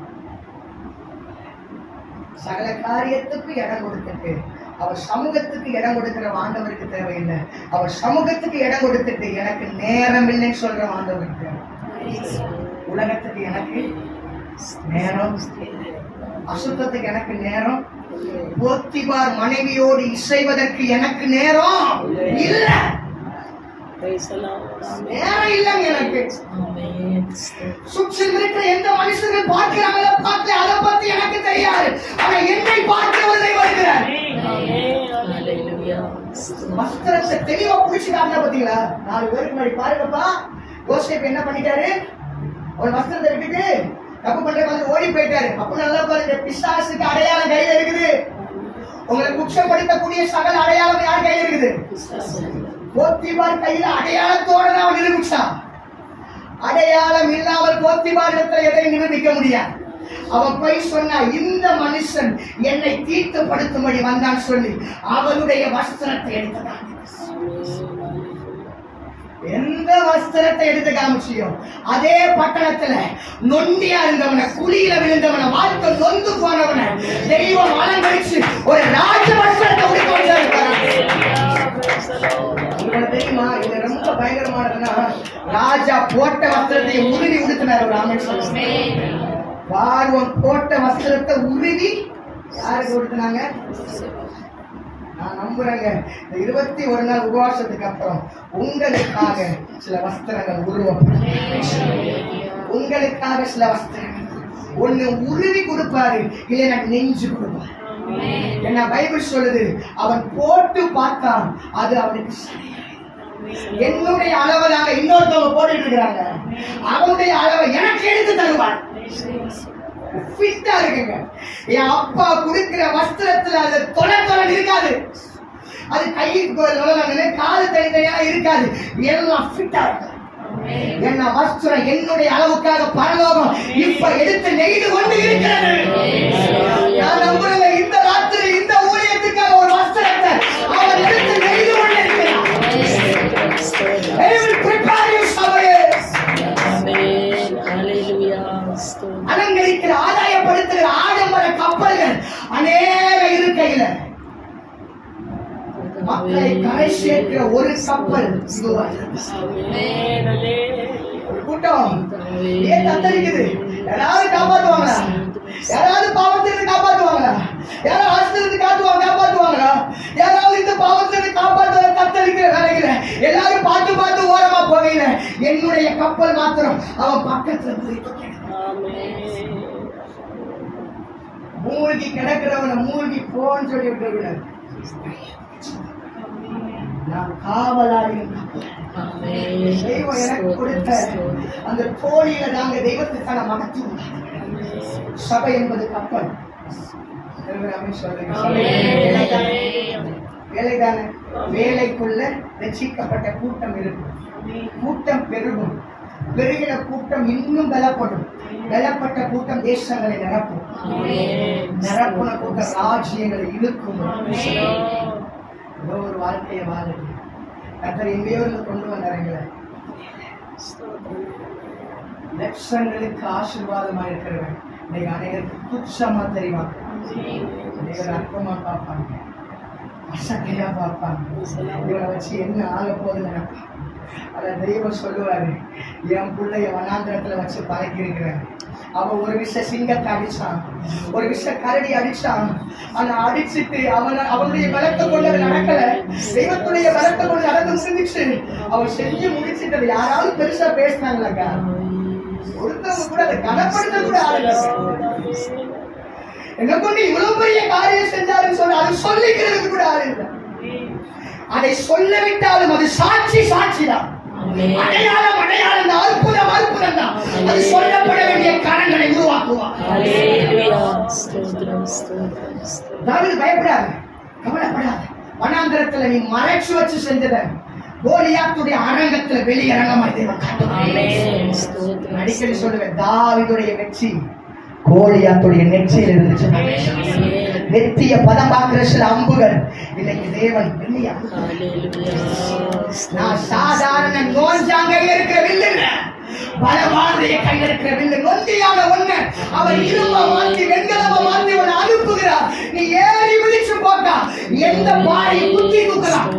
சகல காரியத்துக்கு இடம் கொடுத்துட்டு அவர் சமூகத்துக்கு இடம் கொடுக்கிற ஆண்டவருக்கு தேவையில்லை. அவர் சமூகத்துக்கு இடம் கொடுத்துட்டு எனக்கு நேரம் இல்லைன்னு சொல்ற ஆண்டவருக்கு. உலகத்துக்கு எனக்கு நேரம், அசுத்தத்துக்கு எனக்கு நேரம், போத்திபார் மனைவியோடு இசைவதற்கு எனக்கு நேரம் இல்ல. நேரம் இல்லைங்க எனக்கு. சுற்றில் இருக்கிற எந்த மனுஷர்கள் பார்க்கிறாங்களோ பார்த்து அதை பத்தி எனக்கு தெரியாது. ஆனா என்னை பார்க்கிறவரை வருகிறார். வஸ்திரத்தை தெளிவா புடிச்சுக்காங்க பாத்தீங்களா? 4 பேருக்கு முன்னாடி பாருங்கப்பா, யோசேப்பு என்ன பண்ணிட்டாரு? ஒரு வஸ்திரத்தை விட்டுட்டு தப்பு பண்ற மாதிரி ஓடி போயிட்டாரு. அப்ப நல்லா பாருங்க, பிசாசுக்கு அடையாளம் கையில இருக்குது. உங்களை குற்றப்படுத்தக்கூடிய சகல அடையாளம் யார் கையில இருக்குது? போத்திபார் கையில அடையாளத்தோட அவன் நிரூபிச்சான். அடையாளம் இல்லாமல் போத்திபார் இடத்துல எதையும் நிரூபிக்க முடியாது. அவன் போய் சொன்னா, இந்த மனுஷன் என்னை தீட்டுப்படுத்தும்படி வந்தான் சொல்லி அவனுடைய வஸ்திரத்தை எடுத்தான். எந்த வஸ்திரத்தை எடுத்து காமிச்சியோ அதே பட்டணத்துல நொண்டியா இருந்தவன, குழியில விழுந்தவன, வாழ்க்கை நொந்து போனவன தெய்வம் அலங்கரிச்சு ஒரு ராஜ வஸ்திரத்தை உடுக்க தெரியுமா? இது ரொம்ப பயங்கரமானதுன்னா, ராஜா போட்ட வஸ்திரத்தை உருவி உடுத்தினார் ஒரு அமைச்சர். பார்வன் போட்ட வஸ்திரத்தை உருவி யாருக்கு உடுத்தினாங்க? நான் நம்புறேங்க, இந்த 21 நாள் உபவாசத்துக்கு அப்புறம் உங்களுக்காக சில வஸ்திரங்கள் உருவப்படும். உங்களுக்காக சில வஸ்திரங்கள் ஒண்ணு உருவி கொடுப்பாரு, இல்லைன்னா நெஞ்சு கொடுப்பாரு. என்ன பைபிள் சொல்லுது, அவன் போட்டு பார்த்தான், அது அவனுக்கு என்னுடைய அளவை நாங்க இன்னொருத்தவங்க போட்டுட்டு இருக்கிறாங்க, அவனுடைய அளவை எனக்கு எடுத்து தருவான். ஃபிட்டா இருக்குங்க. என் அப்பா குடுக்கிற வஸ்திரத்துல அது தொலை இருக்காது, அது கைக்கு காது தனித்தனியா இருக்காது, எல்லாம் ஃபிட்டா இருக்கு. என்ன வஸ்திரம் என்னுடைய அளவுக்காக பரலோகம் இப்ப எடுத்து நெய்து கொண்டு இருக்கிறது. நான் நம்புறேன், இந்த ராத்திரி இந்த ஊழியத்துக்காக ஒரு வஸ்திரத்தை அவர் எடுத்து நெய்து கொண்டு இருக்கிறார். அலங்கரிக்கிற, ஆதாயப்படுத்துகிற ஆடம்பர கப்பல்கள் அநேக இருக்கையில மக்களை கரை சேர்க்கிற ஒரு கப்பல் கூட்டம் ஏன் தத்தளிக்குது? யாராவது காப்பாற்றுவாங்களா? யாராவது பாவத்திலிருந்து காப்பாற்றுவாங்களா? யாராவது ஆசிரியருந்து காப்பாற்றுவாங்களா? யாராவது இந்த பாவத்திலிருந்து காப்பாற்றுவதை தத்தளிக்கிற வேலையில எல்லாரும் பார்த்து பார்த்து ஓரமா போகையில என்னுடைய கப்பல் மாத்திரம் அவன் பக்கத்துல மூழ்கி கிடக்கிறவனை மூழ்கி போன்னு சொல்லி விட்டு நான் காவலாளியும் தெய்வம் எனக்கு கொடுத்த அந்த தோழியில நாங்க தெய்வத்துக்கான மகத்துவம். சபை என்பது கப்பல். வேலைதானே? வேலைக்குள்ள ரட்சிக்கப்பட்ட கூட்டம் இருக்கும், கூட்டம் பெருகும். பெருகின கூட்டம் இன்னும் பலப்படும். பலப்பட்ட கூட்டம் தேசங்களை நிரப்பும். நிரப்புன கூட்டம் ராஜ்யங்களை இழுக்கும். ஒரு வாழ்க்கையை வாழுது கர்த்தர் எங்கேயோ கொண்டு வந்தாருங்கள. லட்சங்களுக்கு ஆசீர்வாதமா இருக்கிறவன் இன்னைக்கு அனைவருக்கு துச்சமா தெரியுமா? அனைவரும் அற்பமா பார்ப்பாங்க, அசட்டையா பார்ப்பாங்க. இவனை வச்சு என்ன ஆக போகுதுன்னு நினைப்பாங்க. அத தெய்வம் சொல்லுவாரு, என் பிள்ளைய வனாந்திரத்துல வச்சு பழக்கி இருக்கிறேன். அவன் ஒரு விஷயம் சிங்கத்தை அடிச்சான், ஒரு விஷயம் கரடி அடிச்சான். ஆனா அடிச்சுட்டு அவனுடைய பலத்தை கொண்டு அது நடக்கல, தெய்வத்துடைய பலத்தை கொண்டு நடந்து முடிஞ்சிச்சு. அவன் செஞ்சு முடிச்சுட்டு யாராவது பெருசா பேசினாங்களாக்கா? ஒருத்தவங்க கூட அதை கனப்படுத்த கூட ஆளுங்க. என்ன கொண்டு இவ்வளவு பெரிய காரியம் செஞ்சாருன்னு சொன்ன அது சொல்லிக்கிறதுக்கு கூட ஆள் இல்லை. அதை சொல்ல விட்டாலும் அது சாட்சி தான். அடையாளம் தான், அற்புதம் தான். அது சொல்லப்பட வேண்டிய காரணங்களை உருவாக்குவார். தாவீது பயப்படாத, கவலைப்படாத. வனாந்திரத்துல நீ மறைச்சு வச்சு செஞ்சத கோலியாத்துடைய அரங்கத்துல வெளியரங்கமாய் தேவன் காட்டுவார். அடிக்கடி சொல்லுவேன், தாவீதுடைய வெற்றி கோலியாத்துடைய நெற்றியில் இருந்துச்சு. நெத்திய பதம் பார்க்கிற சில அம்புகள் இன்னைக்கு தேவன் வெளியா. நான் சாதாரண நோஞ்சாங்கையில் இருக்கிற வில்லு, பலவானுடைய கையில் இருக்கிற வில்லு. நொந்தியான ஒண்ணு அவர் இரும்ப மாற்றி வெண்கலமா மாற்றி ஒண்ணு அனுப்புகிறார். நீ ஏறி விழிச்சு போட்டா எந்த பாயை குத்தி தூக்கலாம்,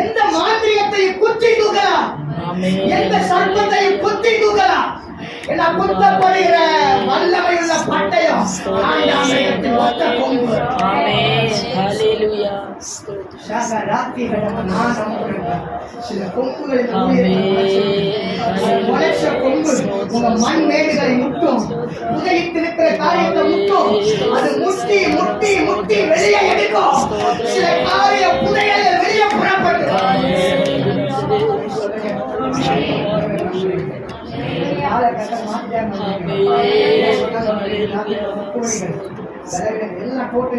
எந்த மாந்திரியத்தையும் குத்தி தூக்கலாம், எந்த சர்ப்பத்தையும் குத்தி தூக்கலாம். என்ன குத்தப்படுகிற வல்லமை உள்ள பட்டயம் ஆண்டவரிடத்தில் ஒத்த கொம்பு. சில கொம்புகளில் முளைச்ச கொம்பு உங்க மண் மேடுகளை முட்டும், புதையிட்டிருக்கிற காரியத்தை முட்டும். அது முட்டி முட்டி முட்டி வெளியே எடுக்கும். சில காரிய புதையல் வெளியே புறப்பட்டு எல்லாம் போட்டு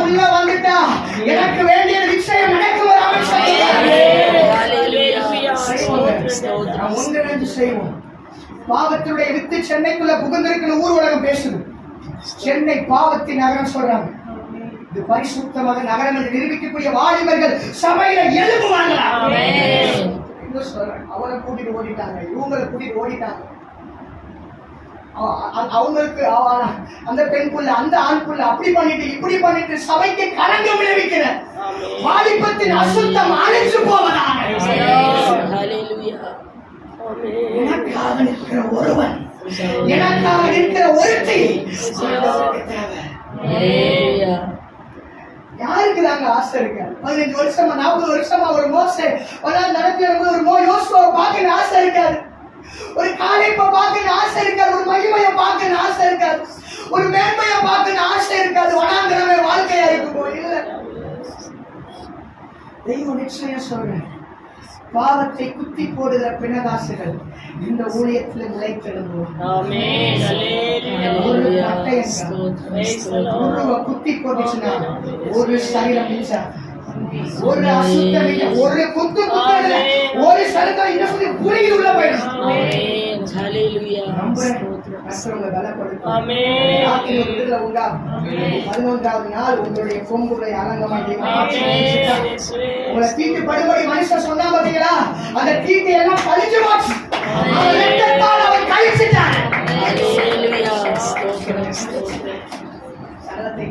உள்ள வந்துட்டா எனக்கு வேண்டிய விஷயம் நடக்கும். ஒன்று செய்வோம், பாவத்தினுடைய வித்து சென்னைக்குள்ள புகுந்திருக்கிற ஊர் உலகம் பேசுது. சென்னை பாவத்தின் நகரம் சொல்றாங்க. இது பரிசுத்தமாக நகரம் என்று நிரூபிக்கக்கூடிய வாலிபர்கள் சபையில எழுப்புவாங்களா? அவனை கூட்டிட்டு ஓடிட்டாங்க, இவங்களை கூட்டிட்டு ஓடிட்டாங்க. அவங்களுக்கு அந்த பெண் புள்ள அந்த ஆண் புள்ள அப்படி பண்ணிட்டு இப்படி பண்ணிட்டு சபைக்கு கலங்கம் விளைவிக்கிற வாலிபத்தின் அசுத்தம் அழிஞ்சு போவதாக. எனக்காக நிற்கிற ஒருவன், எனக்காக நிற்கிற ஒருத்தி யாருக்கு தாங்க ஆசை இருக்கு? 15 வருஷமா 40 வருஷமா ஒரு மோசே நடக்கிற ஒரு யோசுவாவை பார்க்க ஆசை இருக்காது, ஒரு காலைப்ப பார்க்க ஆசை இருக்காது, ஒரு மகிமையை பார்க்க ஆசை இருக்காது, ஒரு மேன்மையை பார்க்க ஆசை இருக்காது. வனாந்திரமே வாழ்க்கையா இருக்கும். இல்ல, தெய்வம் நிச்சயம் சொல்றேன், பாவத்தை குத்தி போடுகிற பிணகாசுகள் இந்த ஊழியத்தில் நிலைத்திருந்தோம். ஒரு குத்தி போட்டுச்சுன்னா ஒரு சரீரம் மிச்சா, ஒரு அசுத்தம் இல்ல, ஒரு குத்து குத்துறதுல ஒரு சரீரம் இன்னும் சொல்லி புரியுது உள்ள போயிடும். மற்றவங்க பலப்படுத்தும். 11வது நாள் உங்களுடைய கொம்புகளை அலங்கமாய் உங்களை தீட்டு படுபடி மனுஷன் சொன்னா பாத்தீங்களா, அந்த தீட்டு எல்லாம் கழிச்சு போச்சு. அவன் கழிச்சுட்டான். சரத்தை